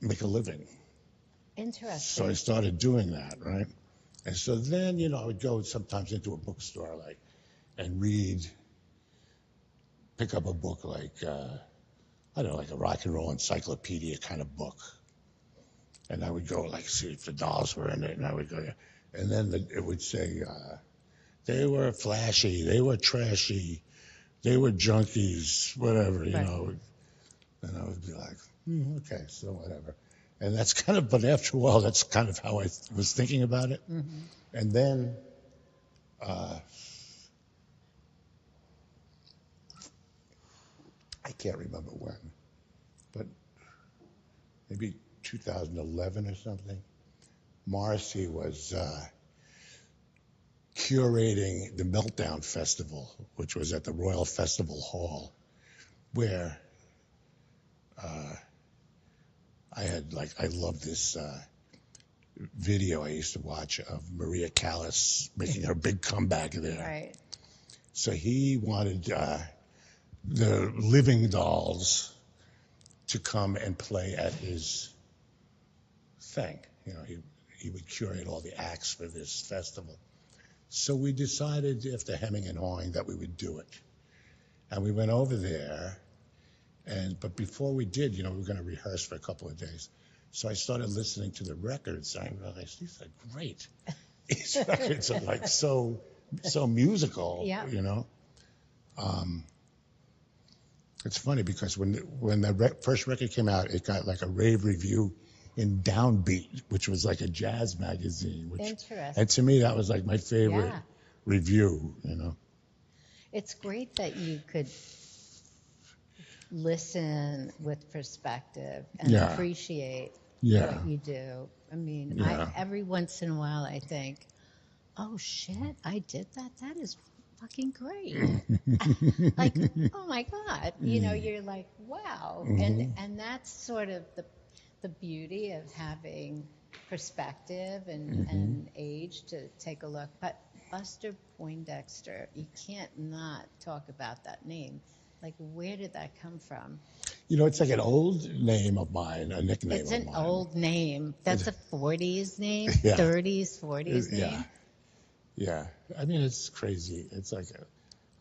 make a living. Interesting. So I started doing that, right? And so then, you know, I would go sometimes into a bookstore like and pick up a book like, I don't know, like a rock and roll encyclopedia kind of book. And I would go like see if the dolls were in it, and I would go, and then it would say, they were flashy, they were trashy, they were junkies, whatever, you know. And I would be like, okay, so whatever. And that's kind of, but after a while, that's kind of how I was thinking about it. Mm-hmm. And then, I can't remember when, but maybe 2011 or something, Morrissey was curating the Meltdown Festival, which was at the Royal Festival Hall, where I loved this video I used to watch of Maria Callas making her big comeback there. Right. So he wanted the living dolls to come and play at his thing. You know, he would curate all the acts for this festival. So we decided after hemming and hawing that we would do it. And we went over there, but before we did, you know, we were going to rehearse for a couple of days. So I started listening to the records, and I realized these are great. These records are like so musical, you know. It's funny because when the first record came out, it got like a rave review in Downbeat, which was like a jazz magazine. Interesting. And to me, that was like my favorite review, you know. It's great that you could listen with perspective and appreciate what you do. I mean, every once in a while I think, oh shit, I did that? That is fucking great. Like, oh my God. You know, you're like, wow. And that's sort of the beauty of having perspective and age to take a look. But Buster Poindexter, you can't not talk about that name. Like, where did that come from? You know, it's like an old name of mine, a nickname of mine. It's an old name. That's a 40s name, 30s, 40s name. Yeah. I mean, it's crazy. It's like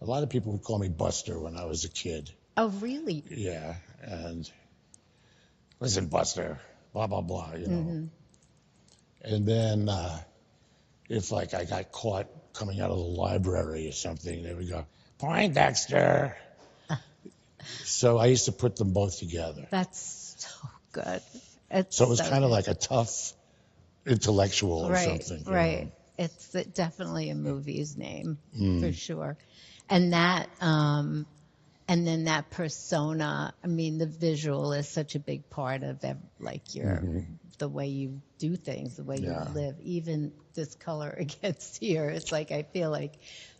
a lot of people would call me Buster when I was a kid. Oh, really? Yeah. And listen, Buster, blah, blah, blah, you know. And then if like I got caught coming out of the library or something, they would go, Poindexter. So I used to put them both together. That's so good. So it was kind of like a tough intellectual or something. Right. Know? It's definitely a movie's name for sure. And that, and then that persona, I mean, the visual is such a big part of like your, the way you do things, the way you live, even this color against here. It's like, I feel like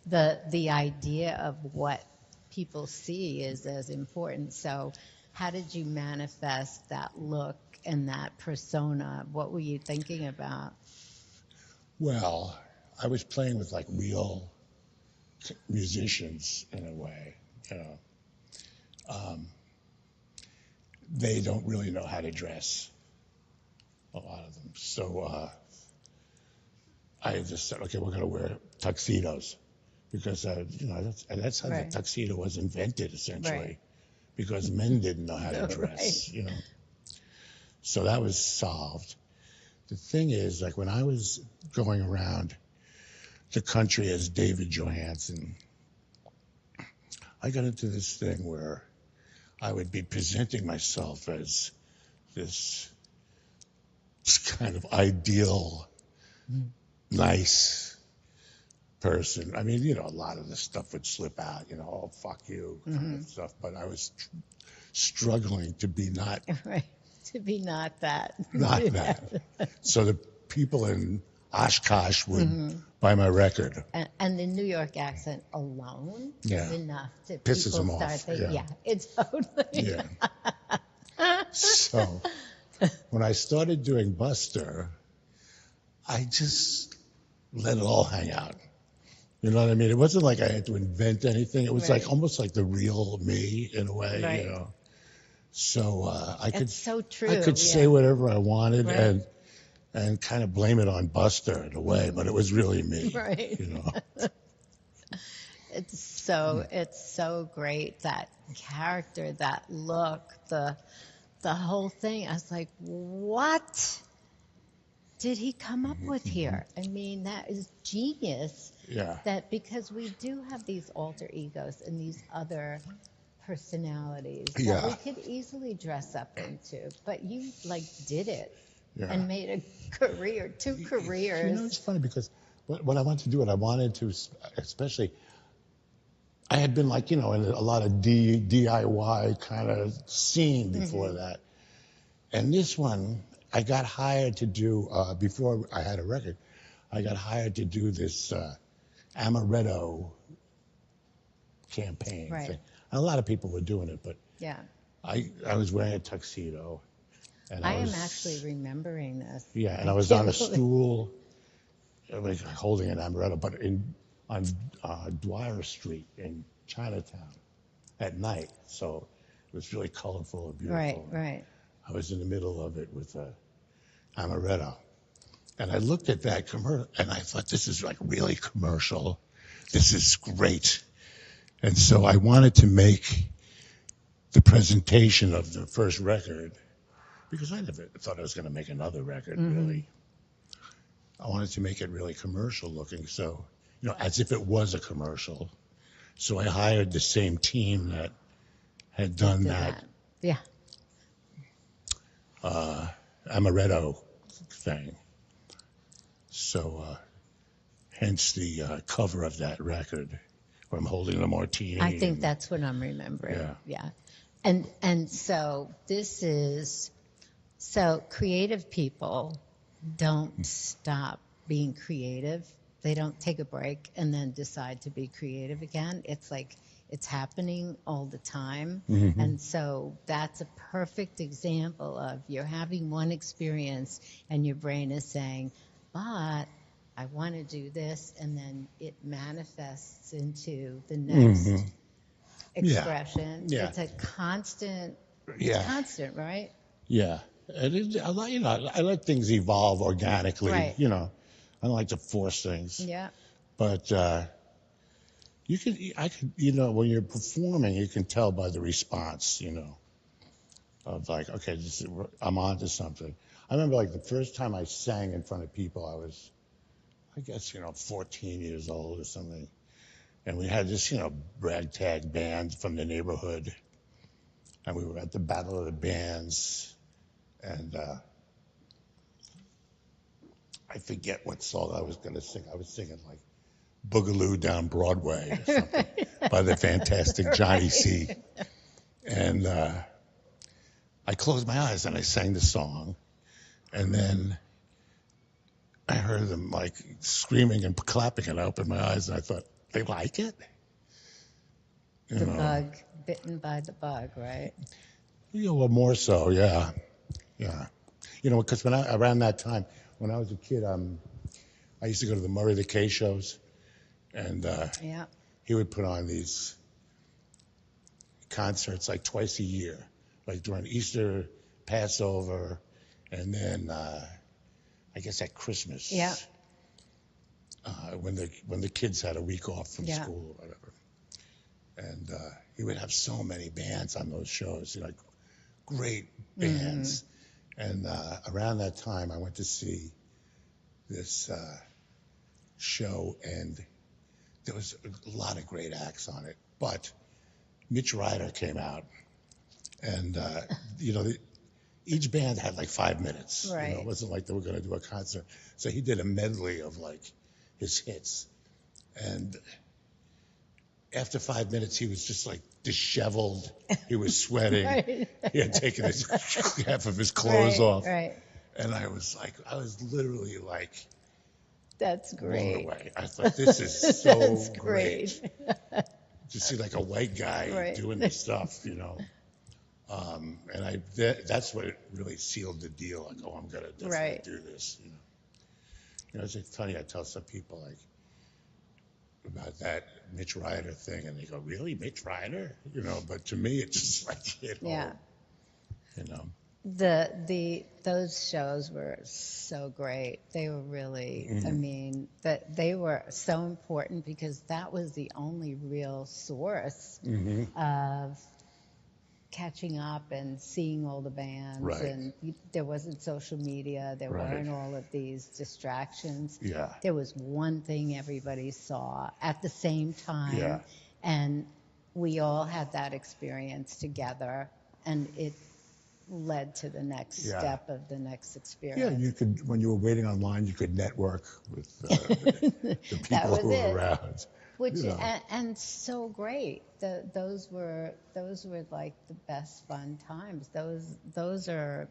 the idea of what people see is as important. So how did you manifest that look and that persona? What were you thinking about? Well, I was playing with like real musicians in a way, you know. They don't really know how to dress, a lot of them. So I just said, okay, we're going to wear tuxedos. Because, you know, that's how the tuxedo was invented, essentially, because men didn't know how to dress, you know. So that was solved. The thing is, like, when I was going around the country as David Johansen, I got into this thing where I would be presenting myself as this kind of ideal, nice person. I mean, a lot of the stuff would slip out, oh, fuck you kind of stuff. But I was struggling to be not Right. To be not that. Not that. So the people in Oshkosh would buy my record. And the New York accent alone Yeah. is enough to Pisses people them start off. thinking, Yeah. it's totally. Yeah. So when I started doing Buster, I just let it all hang out. You know what I mean? It wasn't like I had to invent anything. It was Right. like almost like the real me in a way, Right. So I could so true. I could say whatever I wanted Right. and kind of blame it on Buster in a way, but it was really me. Right. It's so great, that character, that look, the whole thing. I was like, what did he come up with here? I mean, that is genius. Yeah. That because we do have these alter egos and these other personalities that we could easily dress up into, but you did it and made a career, two careers. It's funny because when I went to do it, I wanted to, especially, I had been in a lot of DIY kind of scene before that. And this one, I got hired to do, before I had a record, I got hired to do this amaretto campaign thing. A lot of people were doing it, but I was wearing a tuxedo. And I am actually remembering this. Yeah, and I was on a stool, holding an amaretto, but on Dwyer Street in Chinatown at night. So it was really colorful and beautiful. Right. I was in the middle of it with amaretto. And I looked at that commercial, and I thought, this is really commercial. This is great. And so I wanted to make the presentation of the first record, because I never thought I was going to make another record, really. I wanted to make it really commercial looking, so, as if it was a commercial. So I hired the same team that had done that. Yeah. Amaretto thing. So, hence the cover of that record, where I'm holding a martini. I think that's what I'm remembering. Yeah. And so this is, creative people don't stop being creative. They don't take a break and then decide to be creative again. It's it's happening all the time. And so that's a perfect example of you're having one experience and your brain is saying, but I want to do this, and then it manifests into the next expression. Yeah. It's a constant. It's constant, right? Yeah. I let things evolve organically. Right. I don't like to force things. Yeah. But when you're performing, you can tell by the response, of okay, I'm on to something. I remember the first time I sang in front of people, I was, I guess, 14 years old or something. And we had this, ragtag band from the neighborhood. And we were at the Battle of the Bands. And I forget what song I was going to sing. I was singing Boogaloo Down Broadway or something by the fantastic Johnny C. And I closed my eyes and I sang the song. And then I heard them screaming and clapping, and I opened my eyes and I thought, they like it? The bug, bitten by the bug, right? Well, more so, yeah. Because around that time, when I was a kid, I used to go to the Murray the K shows, and he would put on these concerts twice a year, during Easter, Passover, and then I guess at Christmas. Yeah. When the kids had a week off from school or whatever. And he would have so many bands on those shows, great bands. And around that time, I went to see this show, and there was a lot of great acts on it. But Mitch Ryder came out, and each band had like 5 minutes. Right. It wasn't like they were going to do a concert. So he did a medley of like his hits, and after 5 minutes, he was just like disheveled. He was sweating. Right. He had taken half of his clothes off. Right. And I was literally like, that's great. Blown away. I thought, this is so that's great. To see like a white guy doing this stuff, And that's what really sealed the deal. Like, oh, I'm going to definitely do this, It's funny, I tell some people like about that Mitch Ryder thing, and they go, really, Mitch Ryder? But to me, it just like hit home. Those shows were so great. They were really, I mean, that they were so important because that was the only real source of catching up and seeing all the bands. Right. And there wasn't social media. There weren't all of these distractions. Yeah. There was one thing everybody saw at the same time. Yeah. And we all had that experience together. And it led to the next step of the next experience. Yeah, you could, when you were waiting online, you could network with the people who were around. Which and so great. Those were like the best fun times. Those are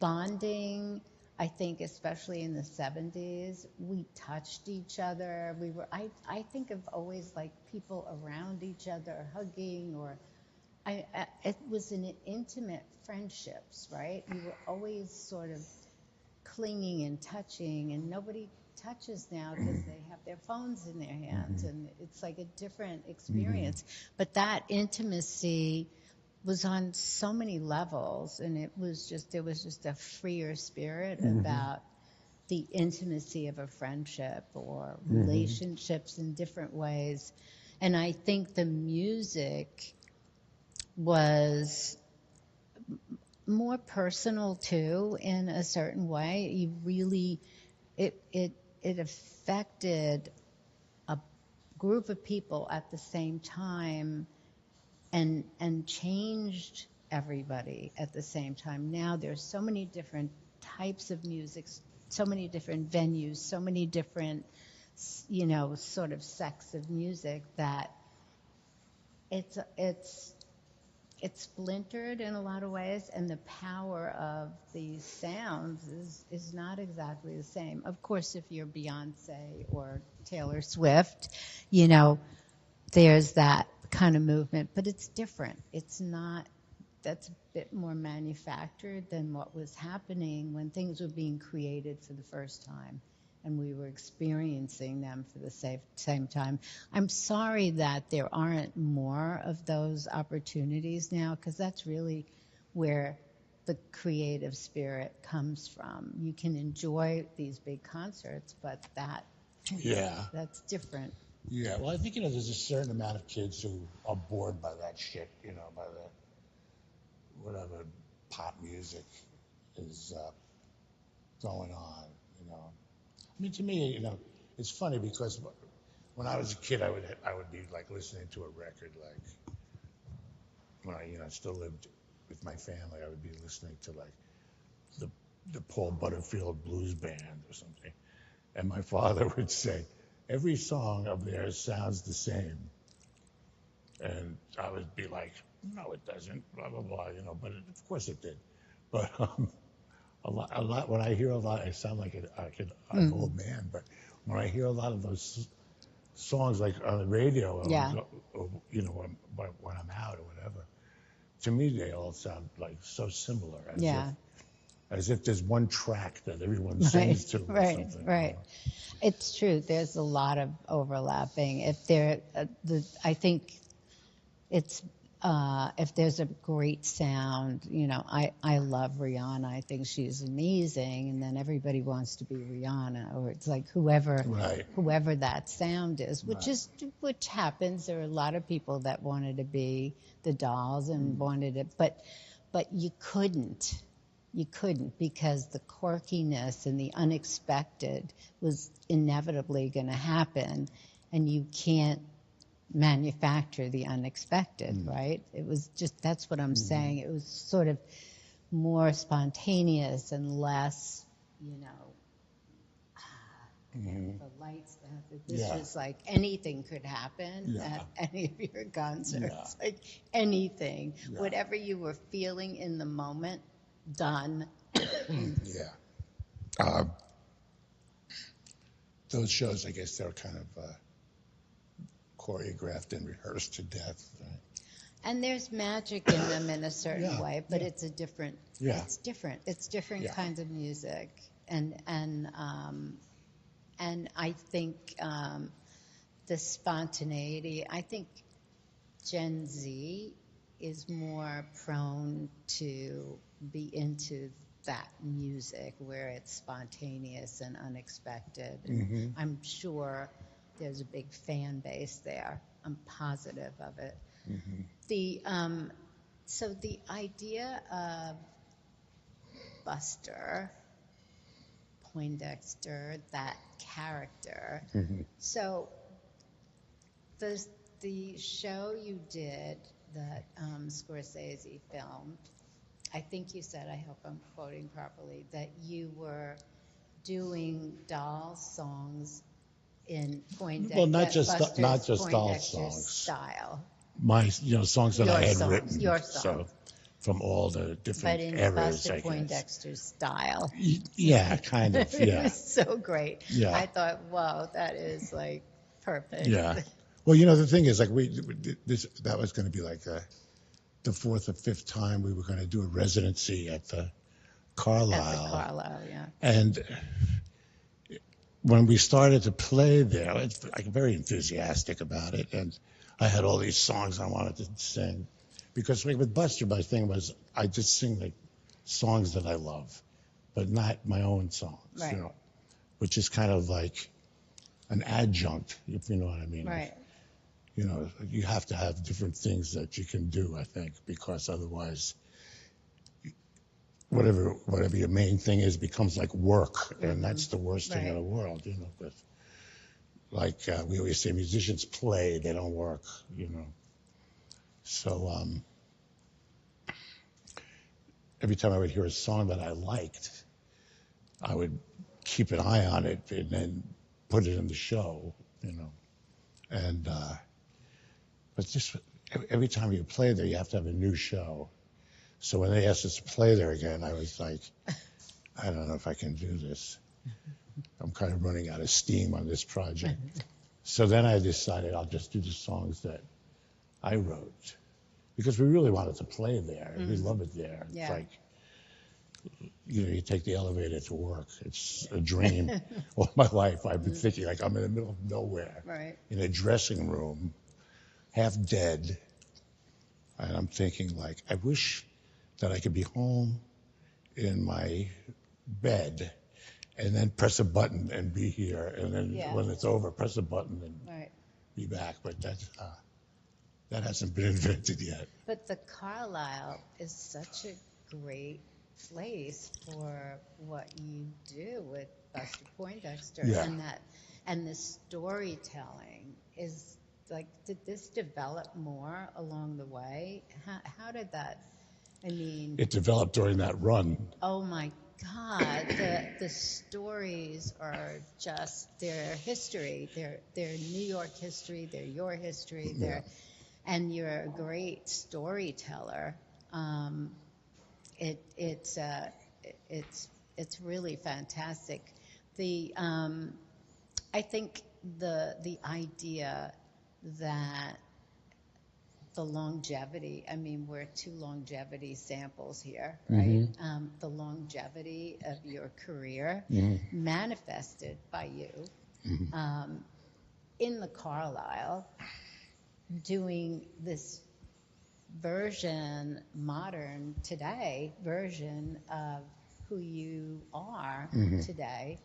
bonding. I think especially in the 70s, we touched each other. We were. I think of always like people around each other, hugging, or it was an intimate friendships, right? We were always sort of clinging and touching, and nobody touches now because they have their phones in their hands, and it's like a different experience. But that intimacy was on so many levels, and there was just a freer spirit about the intimacy of a friendship or relationships in different ways. And I think the music was more personal too, in a certain way. You really, it affected a group of people at the same time, and changed everybody at the same time. Now there's so many different types of music, so many different venues, so many different, sort of sects of music, that it's splintered in a lot of ways, and the power of these sounds is not exactly the same. Of course, if you're Beyonce or Taylor Swift, there's that kind of movement, but it's different. It's not, that's a bit more manufactured than what was happening when things were being created for the first time, and we were experiencing them for the same time. I'm sorry that there aren't more of those opportunities now, because that's really where the creative spirit comes from. You can enjoy these big concerts, but that's different. Yeah, well, I think, there's a certain amount of kids who are bored by that shit, by the whatever pop music is going on, I mean, to me, it's funny because when I was a kid, I would be like listening to a record, like when I still lived with my family, I would be listening to like the Paul Butterfield Blues Band or something, and my father would say, every song of theirs sounds the same, and I would be like, no, it doesn't, blah blah blah, but of course it did, but a lot. When I hear a lot, I sound like an old man. But when I hear a lot of those songs, like on the radio, or, when I'm out or whatever, to me they all sound like so similar. As if there's one track that everyone sings to. Or something, Right. It's true. There's a lot of overlapping. I think it's. If there's a great sound, I love Rihanna. I think she's amazing, and then everybody wants to be Rihanna, or it's like whoever that sound is, which happens. There are a lot of people that wanted to be the Dolls and wanted it, but you couldn't. you couldn't, because the quirkiness and the unexpected was inevitably going to happen, and you can't manufacture the unexpected, right? It was just, that's what I'm saying. It was sort of more spontaneous and less, you know, the lights. This was like anything could happen at any of your concerts. Like anything, whatever you were feeling in the moment, done. Those shows, I guess, they're kind of choreographed and rehearsed to death. Right? And there's magic in them in a certain way, but it's a different. It's different. It's different kinds of music, and I think the spontaneity. I think Gen Z is more prone to be into that music where it's spontaneous and unexpected. And I'm sure there's a big fan base there. I'm positive of it. So the idea of Buster Poindexter, that character. So the show you did that Scorsese filmed, I think you said, I hope I'm quoting properly, that you were doing doll songs in Poindexter. Well, not just doll songs. Style. My, songs that I had written. Your songs. So, from all the different but in eras, Buster I guess. Poindexter's style. Yeah, kind of. It Yeah. was so great. Yeah. I thought, wow, that is like perfect. Yeah. Well, the thing is, like, that was going to be like the fourth or fifth time we were going to do a residency at the Carlisle. At the Carlisle, yeah. And when we started to play there, I was like very enthusiastic about it, and I had all these songs I wanted to sing. Because like with Buster, my thing was I just sing like songs that I love, but not my own songs, Right. Which is kind of like an adjunct, if you know what I mean. Right. You have to have different things that you can do, I think, because otherwise, whatever your main thing is becomes like work, and that's the worst thing in the world, But like we always say, musicians play, they don't work, So every time I would hear a song that I liked, I would keep an eye on it and then put it in the show, And but just every time you play there, you have to have a new show. So when they asked us to play there again, I was like, I don't know if I can do this. I'm kind of running out of steam on this project. So then I decided I'll just do the songs that I wrote, because we really wanted to play there. We love it there. Yeah. It's like, you take the elevator to work. It's a dream. All my life, I've been thinking like I'm in the middle of nowhere, Right. in a dressing room, half dead, and I'm thinking like, I wish that I could be home in my bed and then press a button and be here, and then when it's over, press a button and be back. But that hasn't been invented yet. But the Carlisle is such a great place for what you do with Buster Poindexter, and the storytelling is like, did this develop more along the way? How did that? I mean, it developed during that run. Oh my God, the stories are just their history. They're New York history. They're your history. And you're a great storyteller. It's really fantastic. I think the idea that the longevity, I mean, we're two longevity samples here, right? The longevity of your career manifested by you in the Carlisle, doing this modern today version of who you are today,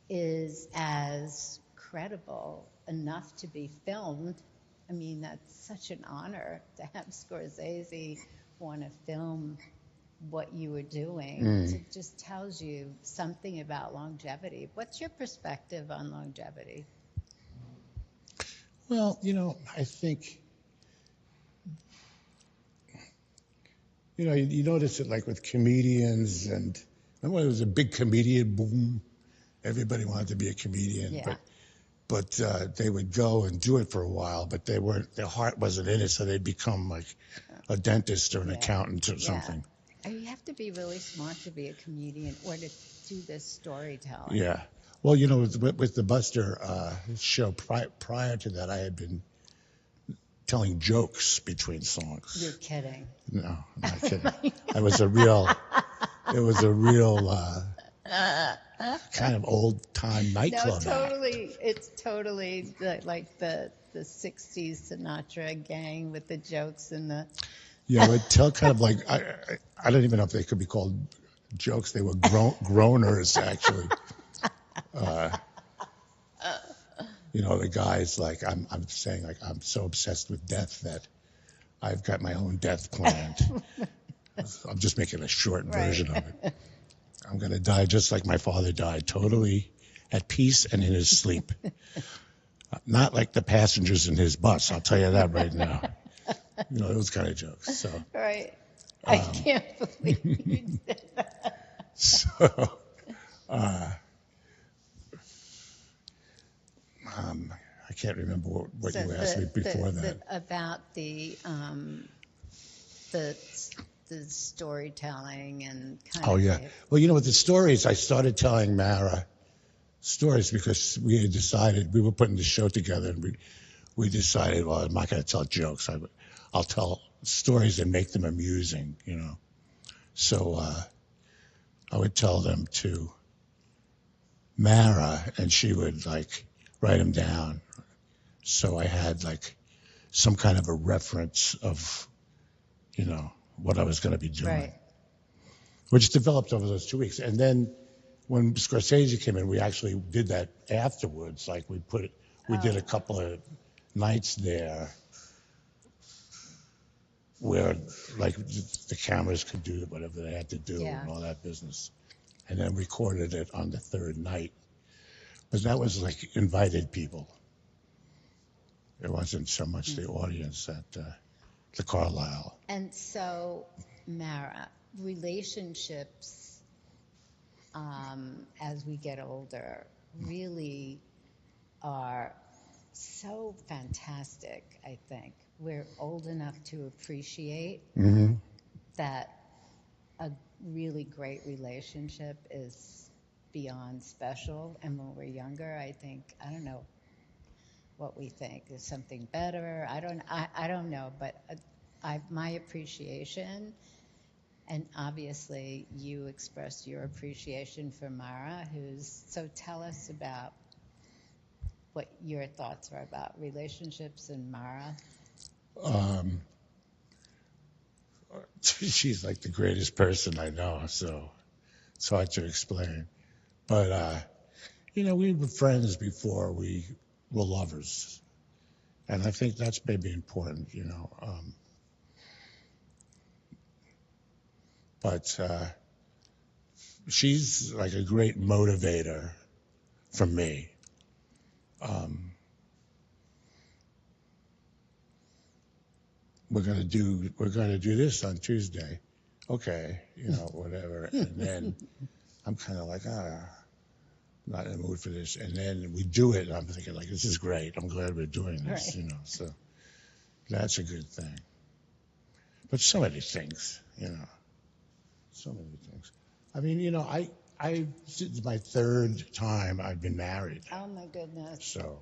is as credible enough to be filmed. I mean, that's such an honor to have Scorsese want to film what you were doing. It just tells you something about longevity. What's your perspective on longevity? Well, I think, you notice it like with comedians, and remember when there was a big comedian boom? Everybody wanted to be a comedian, Yeah. but they would go and do it for a while, but their heart wasn't in it, so they'd become like a dentist or an accountant or something. You have to be really smart to be a comedian or to do this storytelling. Yeah. Well, with the Buster show, prior to that, I had been telling jokes between songs. You're kidding. No, I'm not kidding. It was a real kind of old time nightclub. No, totally. It's totally like the 60s Sinatra gang with the jokes and the. Yeah, I would tell kind of like, I don't even know if they could be called jokes. They were groaners, actually. The guys, like, I'm saying, like, I'm so obsessed with death that I've got my own death planned. I'm just making a short version of it. I'm going to die just like my father died, totally at peace and in his sleep. Not like the passengers in his bus, I'll tell you that right now. Those kind of jokes. So. Right. I can't believe you did that. So, I can't remember what you asked me before that. About the storytelling and kind of. Oh, yeah. Well, with the stories, I started telling Mara stories because we had decided, we were putting the show together, and we decided, well, I'm not going to tell jokes. I'll tell stories and make them amusing, So I would tell them to Mara, and she would, like, write them down. So I had, like, some kind of a reference of, what I was going to be doing. Right. Which developed over those 2 weeks. And then when Scorsese came in, we actually did that afterwards. Like, we did a couple of nights there where, like, the cameras could do whatever they had to do and all that business. And then recorded it on the third night. But that was like invited people. It wasn't so much the audience at the Carlisle. And so, Mara, relationships as we get older really are so fantastic, I think. We're old enough to appreciate that a really great relationship is beyond special. And when we're younger, I don't know what we think. Is something better? I don't know, but my appreciation, and obviously you expressed your appreciation for Mara, so tell us about what your thoughts are about relationships and Mara. She's like the greatest person I know, so it's hard to explain. But, we were friends before we were lovers. And I think that's maybe important, But she's like a great motivator for me. We're gonna do this on Tuesday. Okay, whatever. And then I'm kind of like, not in the mood for this. And then we do it, and I'm thinking, like, this is great. I'm glad we're doing this, Right. So that's a good thing. But so many things, so many things. I mean, this is my third time I've been married. Oh, my goodness. So.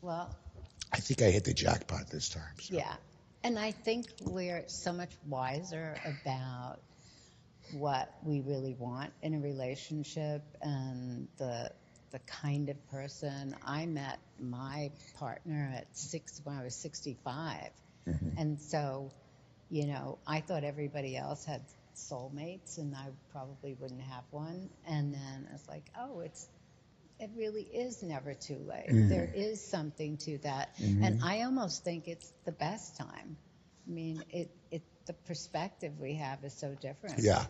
Well. I think I hit the jackpot this time. So. Yeah. And I think we're so much wiser about what we really want in a relationship and the kind of person. I met my partner when I was 65. Mm-hmm. And so, I thought everybody else had soulmates and I probably wouldn't have one. And then I was like, it really is never too late. Mm-hmm. There is something to that. Mm-hmm. And I almost think it's the best time. I mean, the perspective we have is so different. Yeah.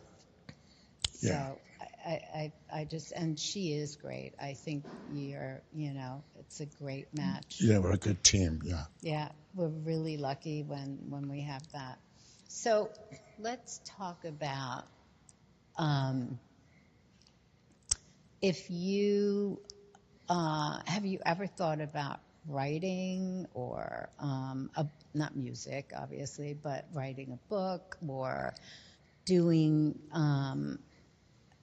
So I just, and she is great. I think it's a great match. Yeah, we're a good team. Yeah. Yeah, we're really lucky when we have that. So let's talk about if you have you ever thought about writing or not music, obviously, but writing a book or doing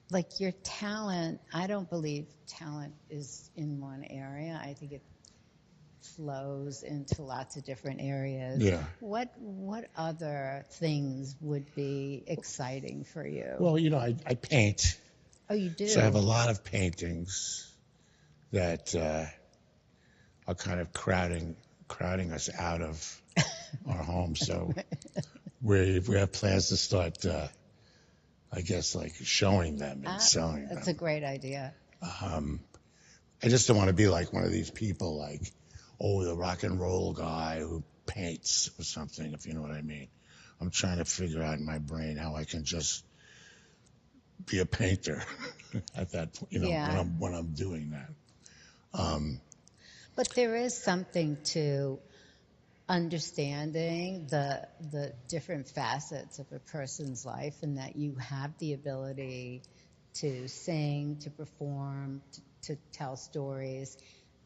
like your talent? I don't believe talent is in one area. I think it flows into lots of different areas. Yeah. What other things would be exciting for you? Well, I paint. Oh, you do? So I have a lot of paintings that are kind of crowding us out of our home. So we have plans to start, I guess, like showing them and selling them. That's a great idea. I just don't want to be like one of these people like, the rock and roll guy who paints or something, if you know what I mean. I'm trying to figure out in my brain how I can just be a painter at that point, when I'm doing that. But there is something to understanding the different facets of a person's life, and that you have the ability to sing, to perform, to tell stories,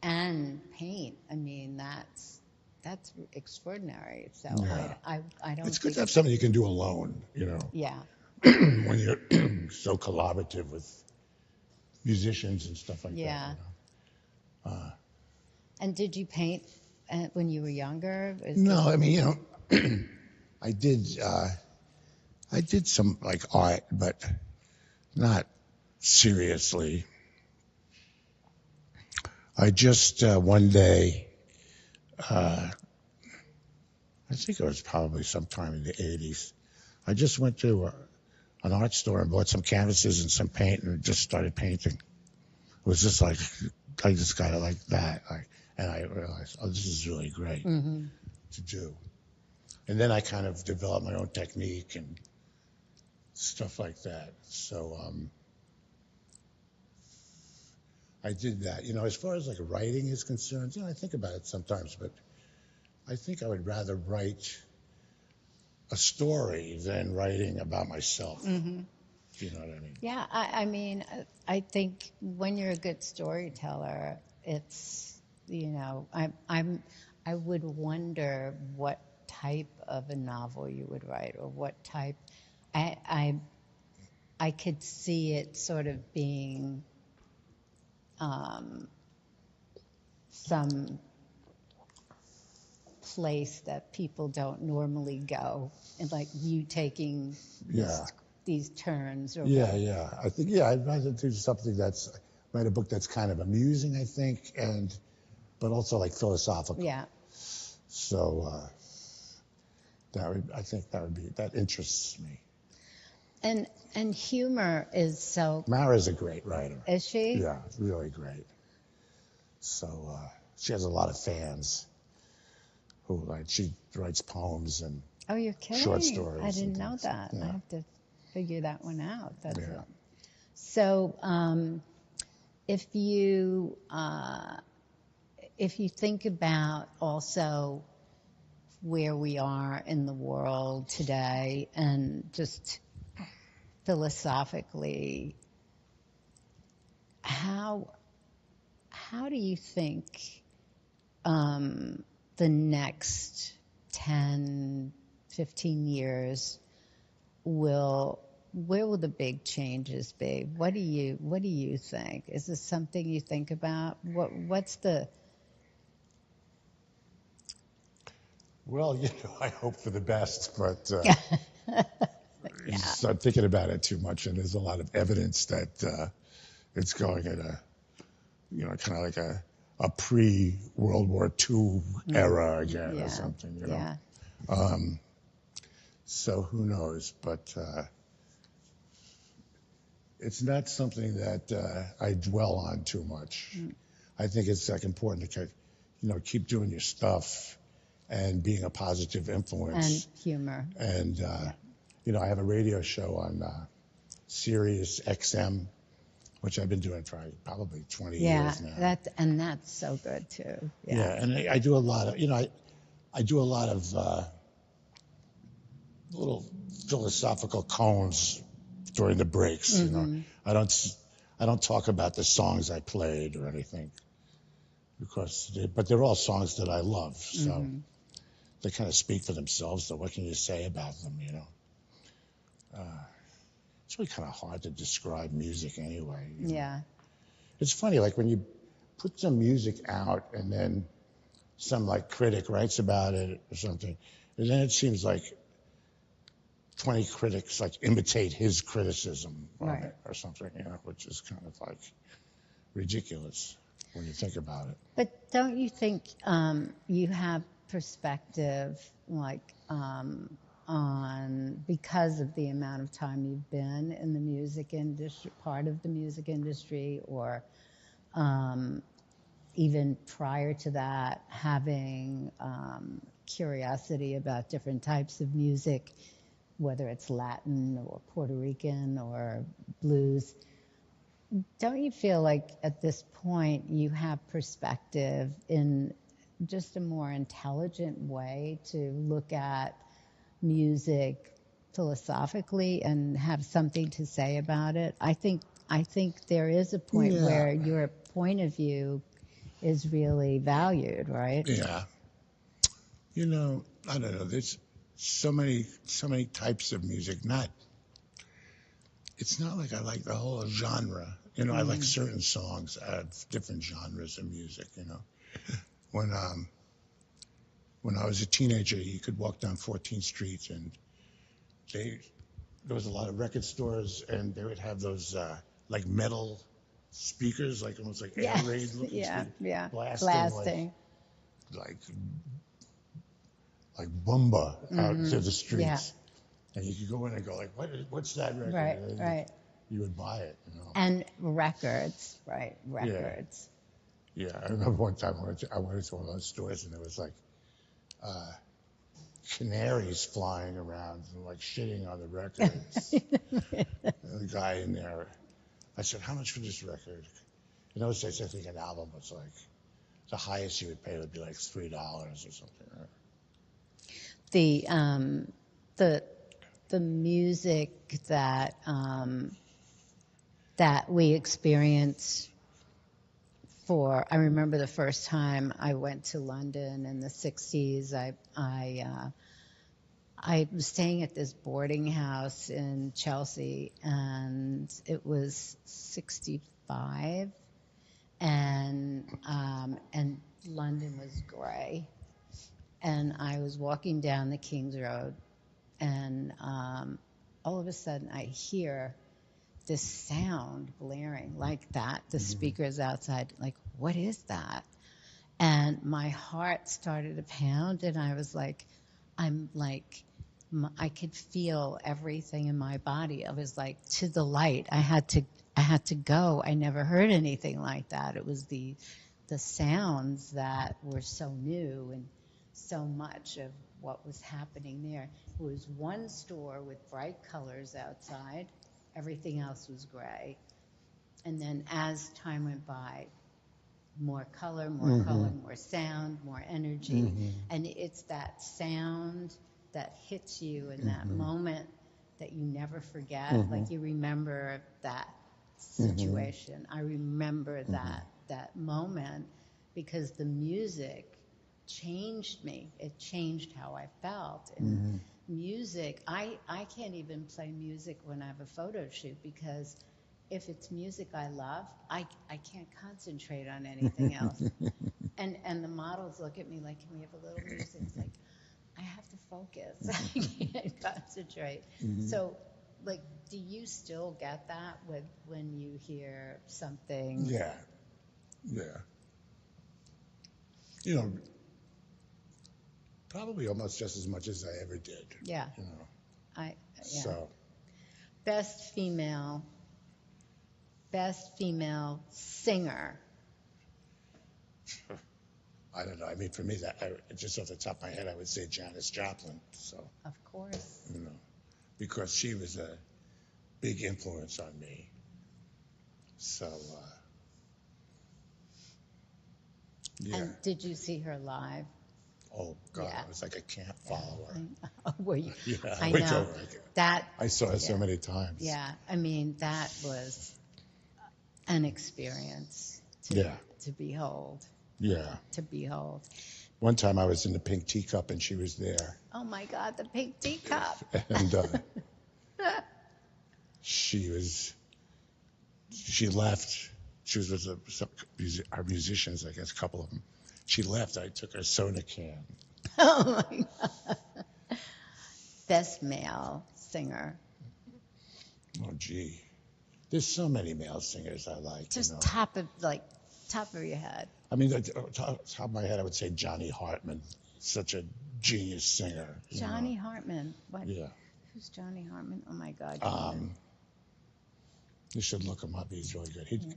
and paint. I mean, that's extraordinary. So I don't. It's good to have something you can do alone, Yeah. when you're so collaborative with musicians and stuff like that. And did you paint when you were younger? No, I mean, I did some like art, but not seriously. I just one day, I think it was probably sometime in the 80s, I just went to an art store and bought some canvases and some paint and just started painting. It was just like, I just got it like that. And I realized, this is really great to do. And then I kind of developed my own technique and stuff like that. So I did that. As far as like writing is concerned, I think about it sometimes, but I think I would rather write a story than writing about myself. If you know what I mean? Yeah, I mean, I think when you're a good storyteller, it's, I would wonder what type of a novel you would write, or what type. I could see it sort of being some place that people don't normally go, and like you taking these turns. Or I think I'd rather do something write a book that's kind of amusing, I think, but also like philosophical. Yeah. So that interests me. And humor is so. Mara's a great writer. Is she? Yeah, really great. So she has a lot of fans who she writes poems and you're kidding. Short stories. I didn't know that. Yeah. I have to figure that one out. That's Yeah. So if you think about also where we are in the world today, and just philosophically, how do you think the next 10, 15 years where will the big changes be? What do you think? Is this something you think about? What's the... Well, I hope for the best, but you start thinking about it too much, and there's a lot of evidence that it's going at a, kind of like a pre-World War II era again or something, Yeah. So who knows? But it's not something that I dwell on too much. I think it's like important to keep doing your stuff and being a positive influence. And humor. And, you know, I have a radio show on Sirius XM, which I've been doing for probably 20 years now. That's so good too. Yeah, and I do a lot of, you know, I do a lot of little philosophical cones during the breaks. You know, I don't talk about the songs I played or anything but they're all songs that I love. So they kind of speak for themselves. So what can you say about them? You know, it's really kind of hard to describe music anyway. You know? Yeah. It's funny, like when you put some music out and then some like critic writes about it or something, and then it seems like 20 critics like imitate his criticism of it or something, you know, which is kind of like ridiculous when you think about it. But don't you think you have perspective, like on because of the amount of time you've been in the music industry, part of the music industry, or even prior to that, having curiosity about different types of music, whether it's Latin or Puerto Rican or blues. Don't you feel like at this point you have perspective in just a more intelligent way to look at music philosophically and have something to say about it? I think there is a point where your point of view is really valued, right? Yeah. You know, I don't know. There's so many types of music. It's not like I like the whole genre. You know, I like certain songs out of different genres of music, you know. When I was a teenager, you could walk down 14th Street and there was a lot of record stores and they would have those like metal speakers, like almost like air raid looking speakers, blasting. Like Bumba out to the streets. And you could go in and go like, what's that record? Right. You would buy it, you know. And records, right? Records. Yeah, I remember one time I went to one of those stores and there was like canaries flying around and like shitting on the records. And the guy in there, I said, how much for this record? In those days, I think an album was like, the highest you would pay would be like $3 or something, right? The music that that we experience I remember the first time I went to London in the 60s. I was staying at this boarding house in Chelsea, and it was 65, and London was gray. And I was walking down the King's Road, and all of a sudden I hear this sound blaring like that, the speakers outside, like, what is that? And my heart started to pound, and I was like, I could feel everything in my body. I was like, to the light. I had to go. I never heard anything like that. It was the sounds that were so new and so much of what was happening there. It was one store with bright colors outside. Everything else was gray. And then as time went by, more color, more sound, more energy. And it's that sound that hits you in that moment that you never forget. Like you remember that situation. I remember that moment because the music changed me. It changed how I felt. And music, I can't even play music when I have a photo shoot because if it's music I love, I can't concentrate on anything else. And the models look at me like, can we have a little music? It's like, I have to focus. I can't concentrate. So, like, do you still get that when you hear something? Yeah. You know, probably almost just as much as I ever did. Yeah. You know. So. Best female singer. I don't know. I mean, for me, just off the top of my head, I would say Janis Joplin. So, Of course. you know, because she was a big influence on me. So, yeah. And did you see her live? Oh God, Yeah. I was like a camp follower. Were you? Yeah, I went know. over. That. I saw her so Yeah. many times. Yeah. I mean, that was an experience Yeah. to behold. Yeah. To behold. One time I was in the Pink Teacup and she was there. Oh my God, the pink teacup. And she left. She was with our musicians, I guess, a couple of them. She left. I took her soda can. Oh my God. Best male singer. Oh, gee. There's so many male singers I like. Just top of your head. I mean, top of my head, I would say Johnny Hartman. Such a genius singer. Johnny Hartman. What? Yeah. Who's Johnny Hartman? Oh my God. You should look him up. He's really good.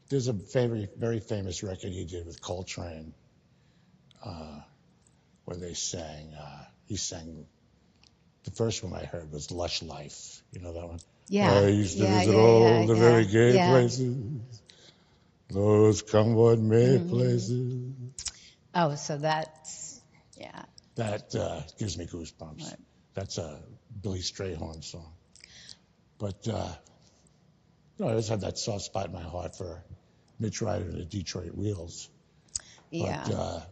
There's a very, very famous record he did with Coltrane, where they sang. He sang. The first one I heard was "Lush Life." You know that one? Yeah. I used to visit all the very gay places, those come what may places. Oh, so that's That gives me goosebumps. Right. That's a Billy Strayhorn song. But I just had that soft spot in my heart for Mitch Ryder and the Detroit Wheels. Yeah. But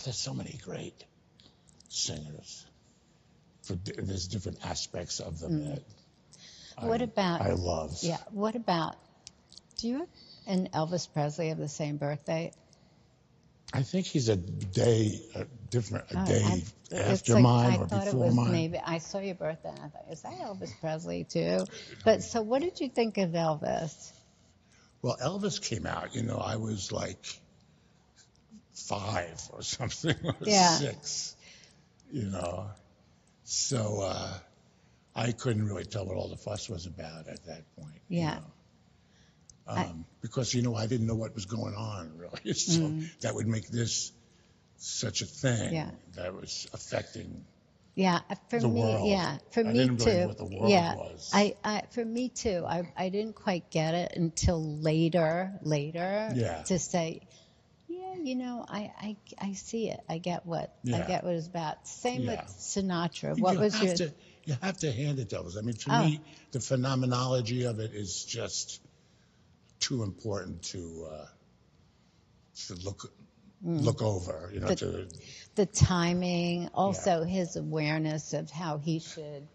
there's so many great singers. There's different aspects of them that I love. Yeah. What about? Do you and Elvis Presley have the same birthday? I think he's a day after like, mine I or thought before it was mine. Maybe I saw your birthday and I thought, is that Elvis Presley too? But so what did you think of Elvis? Well, Elvis came out, I was like 5 or something, or 6, So I couldn't really tell what all the fuss was about at that point. Yeah. Because, I didn't know what was going on, really. So that would make this such a thing that was affecting for the me, world. for I me didn't too. really know what the world was. For me too. I didn't quite get it until later to say, I see it. I get what it's about. Same with Sinatra. You have to hand it to Elvis. I mean, to me, the phenomenology of it is just too important to look over. The timing, also his awareness of how he should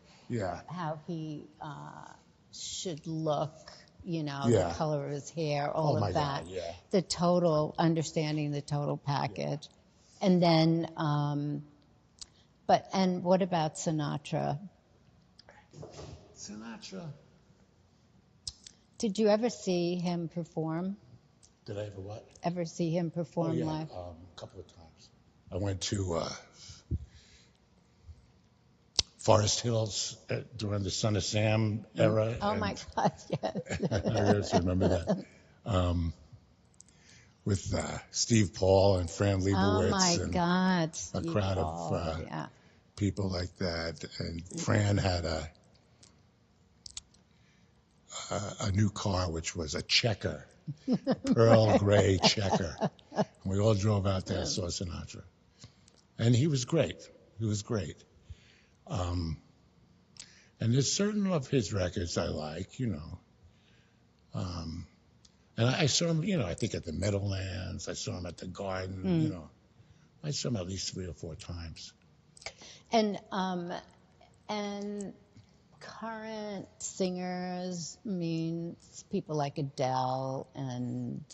look. The color of his hair, all of that. God, yeah. The total understanding, the total package, and then. And what about Sinatra? Did you ever see him perform? Did I ever what? Ever see him perform live? A couple of times. I went to Forest Hills during the Son of Sam era. Oh my God, yes. I just remember that. With Steve Paul and Fran Lebowitz. Oh my God, a crowd of people like that. And Fran had a new car, which was a Checker, pearl gray Checker. And we all drove out there and saw Sinatra. And he was great. And there's certain of his records I like, And I saw him, I think at the Meadowlands. I saw him at the Garden, I saw him at least 3 or 4 times. And current singers means people like Adele and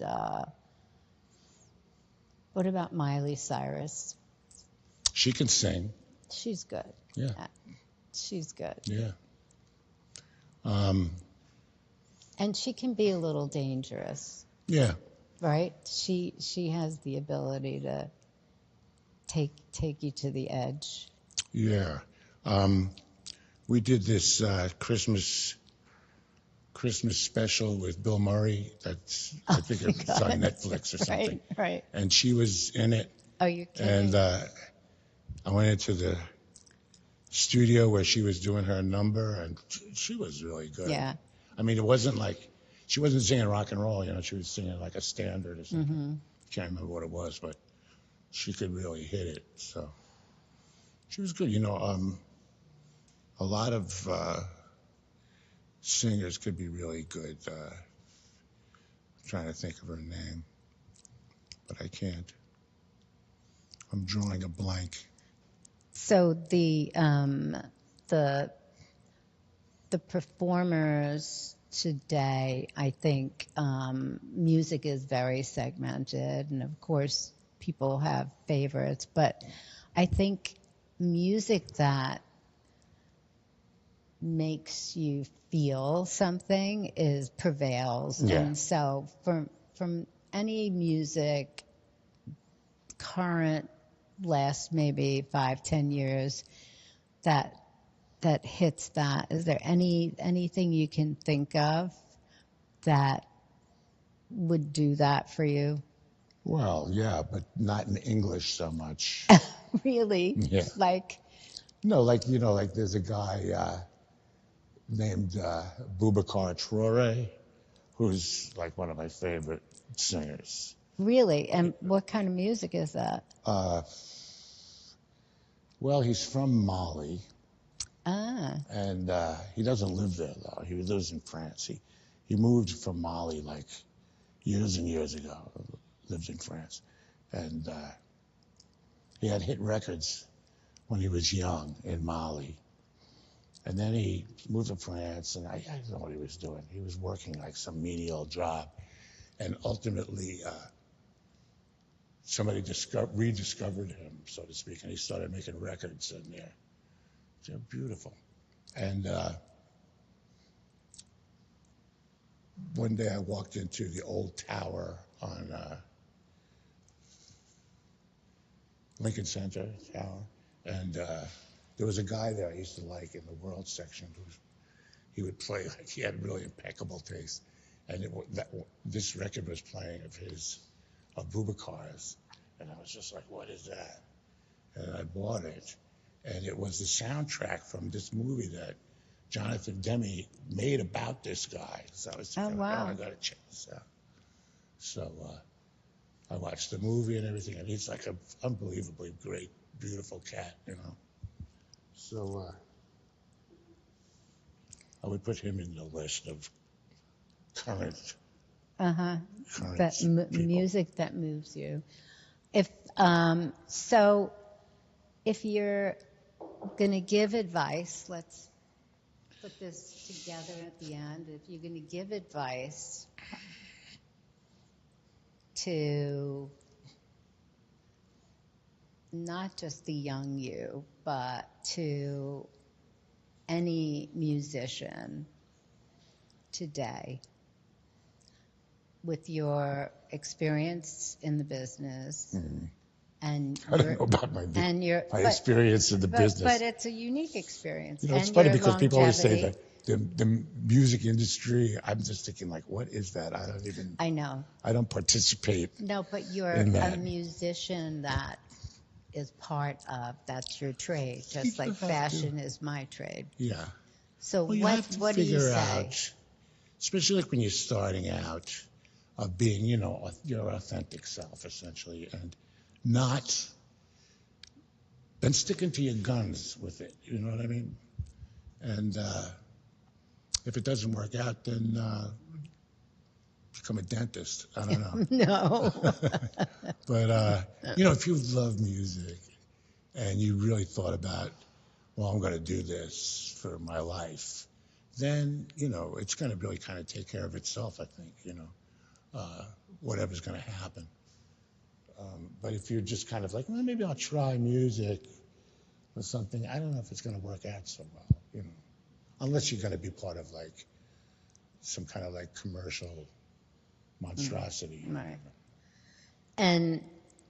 what about Miley Cyrus? She can sing. She's good. Yeah. She's good. Yeah. And she can be a little dangerous. Yeah. Right? She has the ability to take you to the edge. Yeah. We did this Christmas Christmas special with Bill Murray. I think it's on Netflix or something. Right. And she was in it. Oh, you're kidding. And I went into the studio where she was doing her number, and she was really good. Yeah. I mean, it wasn't like she wasn't singing rock and roll. She was singing like a standard or something. Mm-hmm. Can't remember what it was, but she could really hit it. So she was good. A lot of singers could be really good. I'm trying to think of her name, but I can't. I'm drawing a blank. So the performers today, I think music is very segmented, and of course people have favorites, but I think music that makes you feel something prevails. Yeah. And so from any music current last maybe 5-10 years that hits that, is there anything you can think of that would do that for you? Well, yeah, but not in English so much. Really? Yeah. Like? No, like there's a guy named Boubacar Traoré, who's like one of my favorite singers. Really? And what kind of music is that? Well, he's from Mali. Ah. And he doesn't live there, though. He lives in France. He moved from Mali like years and years ago, lived in France. And he had hit records when he was young in Mali. And then he moved to France, and I don't know what he was doing. He was working like some menial job. And ultimately, somebody rediscovered him, so to speak, and he started making records, and they're beautiful. And one day I walked into the old tower on Lincoln Center Tower, and there was a guy there I used to like in the world section he would play like he had really impeccable taste, and this record was playing of Boubacar's, and I was just like, what is that? And I bought it, and it was the soundtrack from this movie that Jonathan Demme made about this guy. So I was thinking, wow. I gotta check this out. So I watched the movie and everything, and he's like an unbelievably great, beautiful cat, So I would put him in the list of current music that moves you. If if you're gonna give advice, let's put this together at the end. If you're gonna give advice to not just the young you, but to any musician today, with your experience in the business, and I don't know about my experience in the business, but it's a unique experience. It's funny because people always say that the music industry. I'm just thinking like, what is that? I know. I don't participate. No, but you're a musician that is part of, that's your trade, just like fashion is my trade. Yeah. So what do you say? Especially like when you're starting out, of being, your authentic self, essentially, and sticking to your guns with it, you know what I mean? And if it doesn't work out, then become a dentist. I don't know. No. But, if you love music and you really thought about, well, I'm going to do this for my life, then, it's going to really kind of take care of itself, I think, whatever's going to happen. But if you're just kind of like, well, maybe I'll try music or something, I don't know if it's going to work out so well, unless you're going to be part of like some kind of like commercial monstrosity. Right. And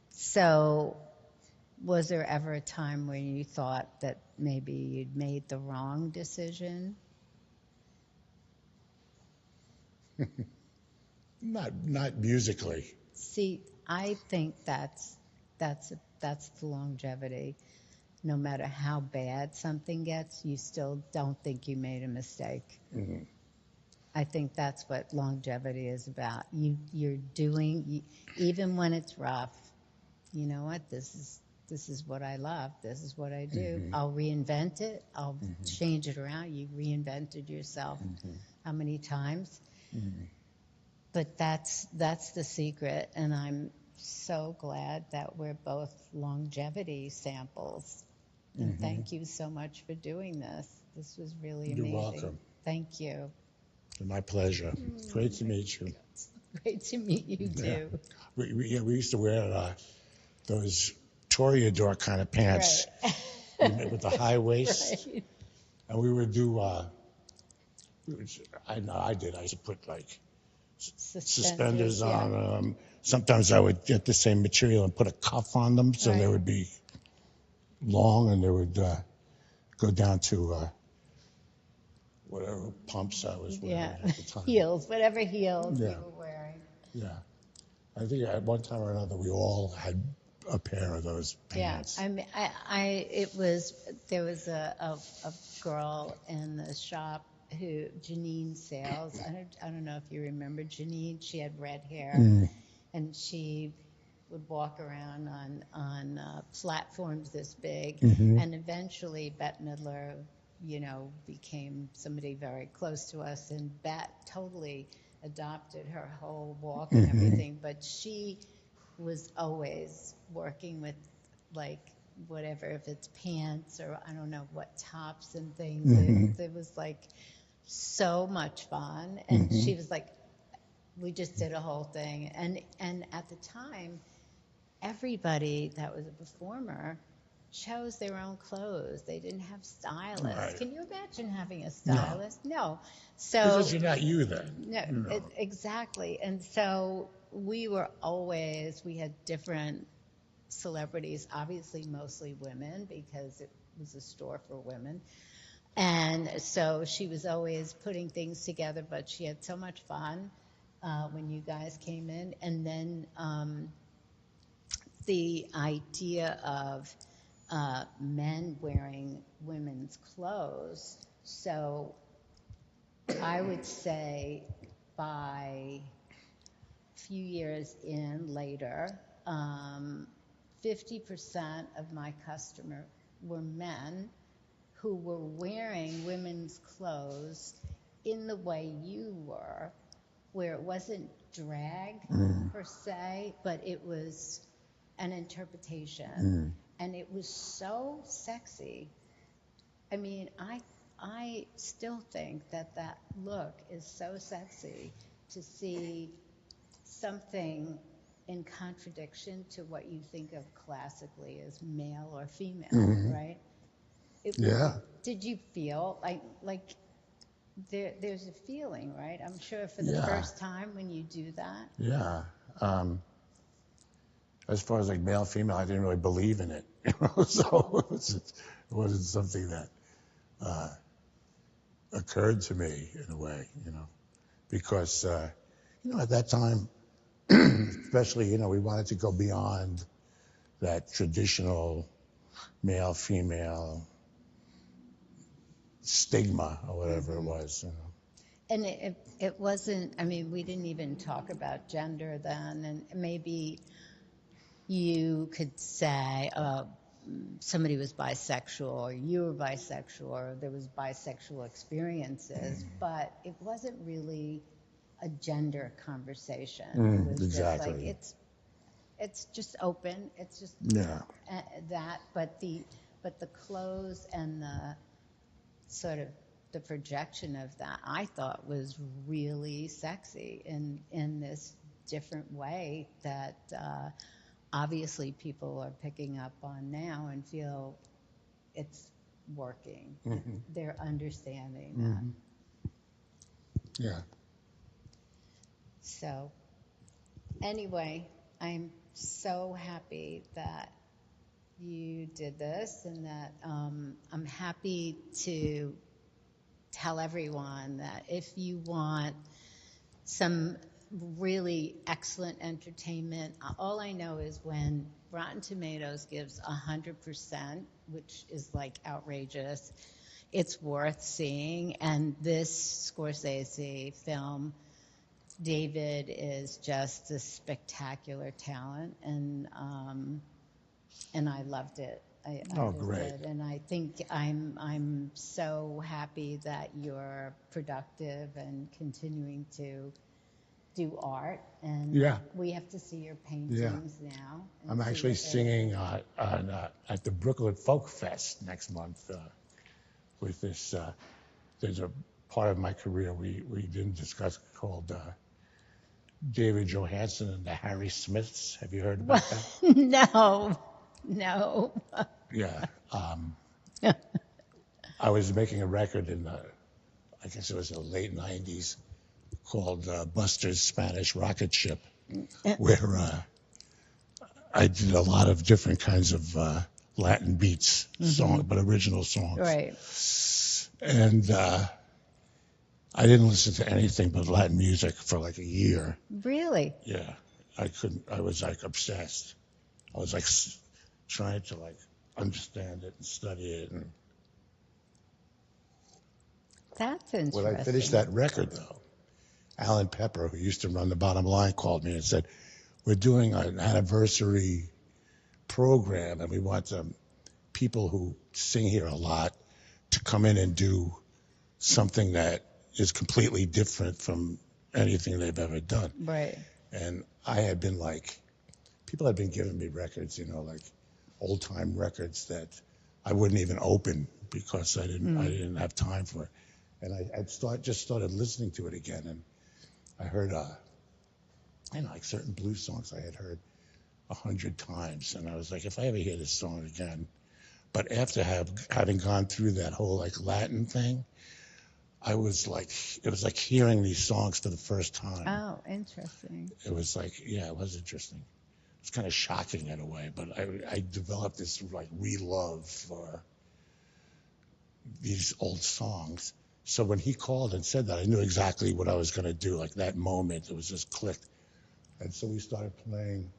so was there ever a time when you thought that maybe you'd made the wrong decision? Not musically. See, I think that's the longevity. No matter how bad something gets, you still don't think you made a mistake. Mm-hmm. I think that's what longevity is about. You're doing, even when it's rough. You know what? This is what I love. This is what I do. Mm-hmm. I'll reinvent it. I'll change it around. You reinvented yourself how many times? Mm-hmm. But that's the secret, and I'm so glad that we're both longevity samples. And thank you so much for doing this. This was really amazing. You're welcome. Thank you. My pleasure. Great to meet you. Great to meet you too. We used to wear those Toreador kind of pants with the high waist, Right. and we would do. I know I did. I used to put like suspenders on them. Sometimes I would get the same material and put a cuff on them, so they would be long and they would go down to whatever pumps I was wearing at the time. Heels, whatever heels you Yeah. were wearing. Yeah. I think at one time or another we all had a pair of those pants. Yeah, there was a girl in the shop who, Janine Sales, I don't know if you remember Janine, she had red hair, and she would walk around on platforms this big, and eventually Bette Midler, became somebody very close to us, and Bette totally adopted her whole walk and everything, but she was always working with, like, whatever, if it's pants or I don't know what, tops and things. It was like so much fun, and she was like, we just did a whole thing, and at the time, everybody that was a performer chose their own clothes. They didn't have stylists. Right. Can you imagine having a stylist? No. So Because you're not you then. no, exactly. And so we had different celebrities, obviously mostly women because it was a store for women. And so she was always putting things together, but she had so much fun when you guys came in. And then the idea of men wearing women's clothes. So I would say by a few years in later, 50% of my customer were men who were wearing women's clothes in the way you were, where it wasn't drag per se, but it was an interpretation. And it was so sexy. I mean, I still think that look is so sexy, to see something in contradiction to what you think of classically as male or female, right? Did you feel like there's a feeling, right? I'm sure for the first time when you do that. Yeah. As far as like male, female, I didn't really believe in it. So it wasn't something that occurred to me in a way, because, at that time, especially, we wanted to go beyond that traditional male, female stigma or whatever it was, And it wasn't, I mean, we didn't even talk about gender then, and maybe you could say somebody was bisexual, or you were bisexual, or there was bisexual experiences, but it wasn't really a gender conversation. It was exactly. just like, it's just open. It's just that, but the clothes and the sort of the projection of that, I thought was really sexy in this different way that obviously people are picking up on now and feel it's working. They're understanding that. Yeah. So anyway, I'm so happy that you did this, and that I'm happy to tell everyone that if you want some really excellent entertainment. All I know is when Rotten Tomatoes gives 100%, which is like outrageous, it's worth seeing. And this Scorsese film, David is just a spectacular talent, and I loved it. I Oh, just great. did. And I think I'm so happy that you're productive and continuing to do art. And Yeah. we have to see your paintings now. and I'm see actually what they- singing at the Brooklyn Folk Fest next month with this. There's a part of my career we didn't discuss called David Johansen and the Harry Smiths. Have you heard about that? No. Yeah. I was making a record in I guess it was the late 90s called Buster's Spanish Rocket Ship, where I did a lot of different kinds of Latin beats, but original songs. Right. And I didn't listen to anything but Latin music for like a year. Really? Yeah, I couldn't. I was like obsessed. I was like trying to like understand it and study it. And That's interesting. when I finished that record, though, Alan Pepper, who used to run the Bottom Line, called me and said, "We're doing an anniversary program, and we want people who sing here a lot to come in and do something that is completely different from anything they've ever done." Right. And I had been like, people had been giving me records, like old time records that I wouldn't even open because I didn't have time for it. And I just started listening to it again, and I heard like certain blues songs I had heard 100 times, and I was like, if I ever hear this song again. But after having gone through that whole like Latin thing, I was like, it was like hearing these songs for the first time. Oh, interesting. It was like, yeah, it was interesting. It was kind of shocking in a way, but I developed this like re-love for these old songs. So when he called and said that, I knew exactly what I was going to do. Like that moment, it was just clicked. And so we started playing.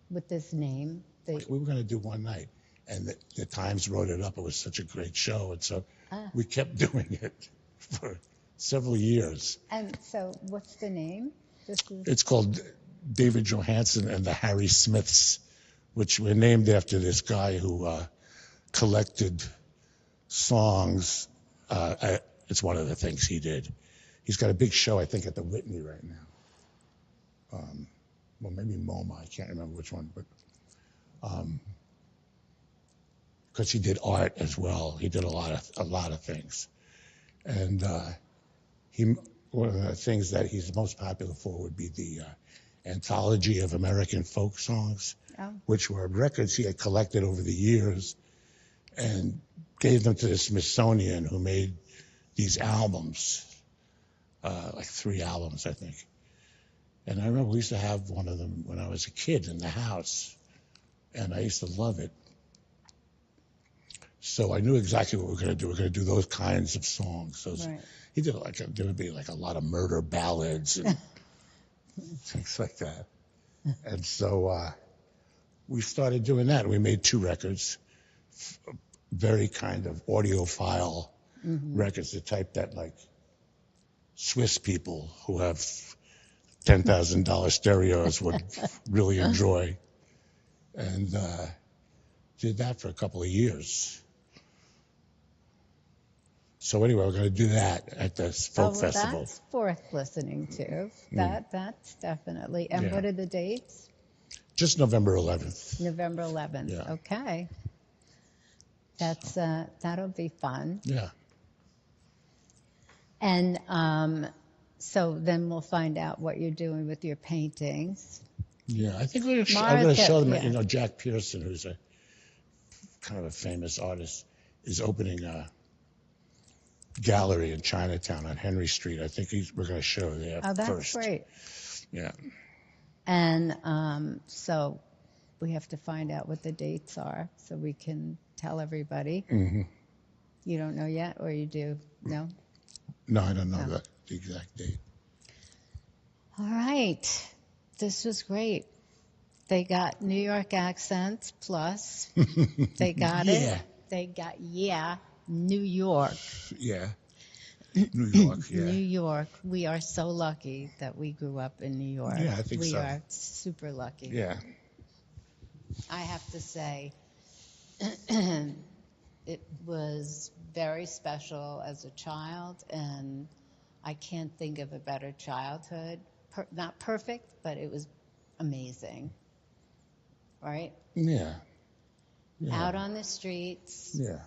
With this name? Like we were going to do one night. And the Times wrote it up. It was such a great show. And so we kept doing it for several years. And so what's the name? It's called David Johansen and the Harry Smiths, which were named after this guy who collected songs. It's one of the things he did. He's got a big show, I think, at the Whitney right now. Well, maybe MoMA. I can't remember which one, but because he did art as well. He did a lot of things, and one of the things that he's most popular for would be the anthology of American folk songs, which were records he had collected over the years and gave them to the Smithsonian, who made these albums, like 3 albums, I think. And I remember we used to have one of them when I was a kid in the house, and I used to love it. So I knew exactly what we were going to do. We're going to do those kinds of songs. Right. He did there would be like a lot of murder ballads and things like that. And so we started doing that. We made 2 records, very kind of audiophile records, the type that like Swiss people who have $10,000 stereos would really enjoy. And did that for a couple of years. So anyway, we're going to do that at this folk festival. That's worth listening to. That's definitely. And what are the dates? Just November 11th. November 11th. Yeah. Okay. That's that'll be fun. Yeah. And so then we'll find out what you're doing with your paintings. Yeah, I think I'm going to show them. Jack Pearson, who's a kind of a famous artist, is opening a gallery in Chinatown on Henry Street. I think we're going to show there first. Oh, that's great. Yeah. And so we have to find out what the dates are so we can tell everybody. Mm-hmm. You don't know yet, or you do? No? No, I don't know the exact date. All right. This was great. They got New York accents plus. They got Yeah. it. They got, New York. Yeah. New York, yeah. New York. We are so lucky that we grew up in New York. Yeah, I think we so. are super lucky. Yeah. I have to say, it was very special as a child, and I can't think of a better childhood. Not perfect, but it was amazing. Right? Yeah. Yeah. Out on the streets, Yeah.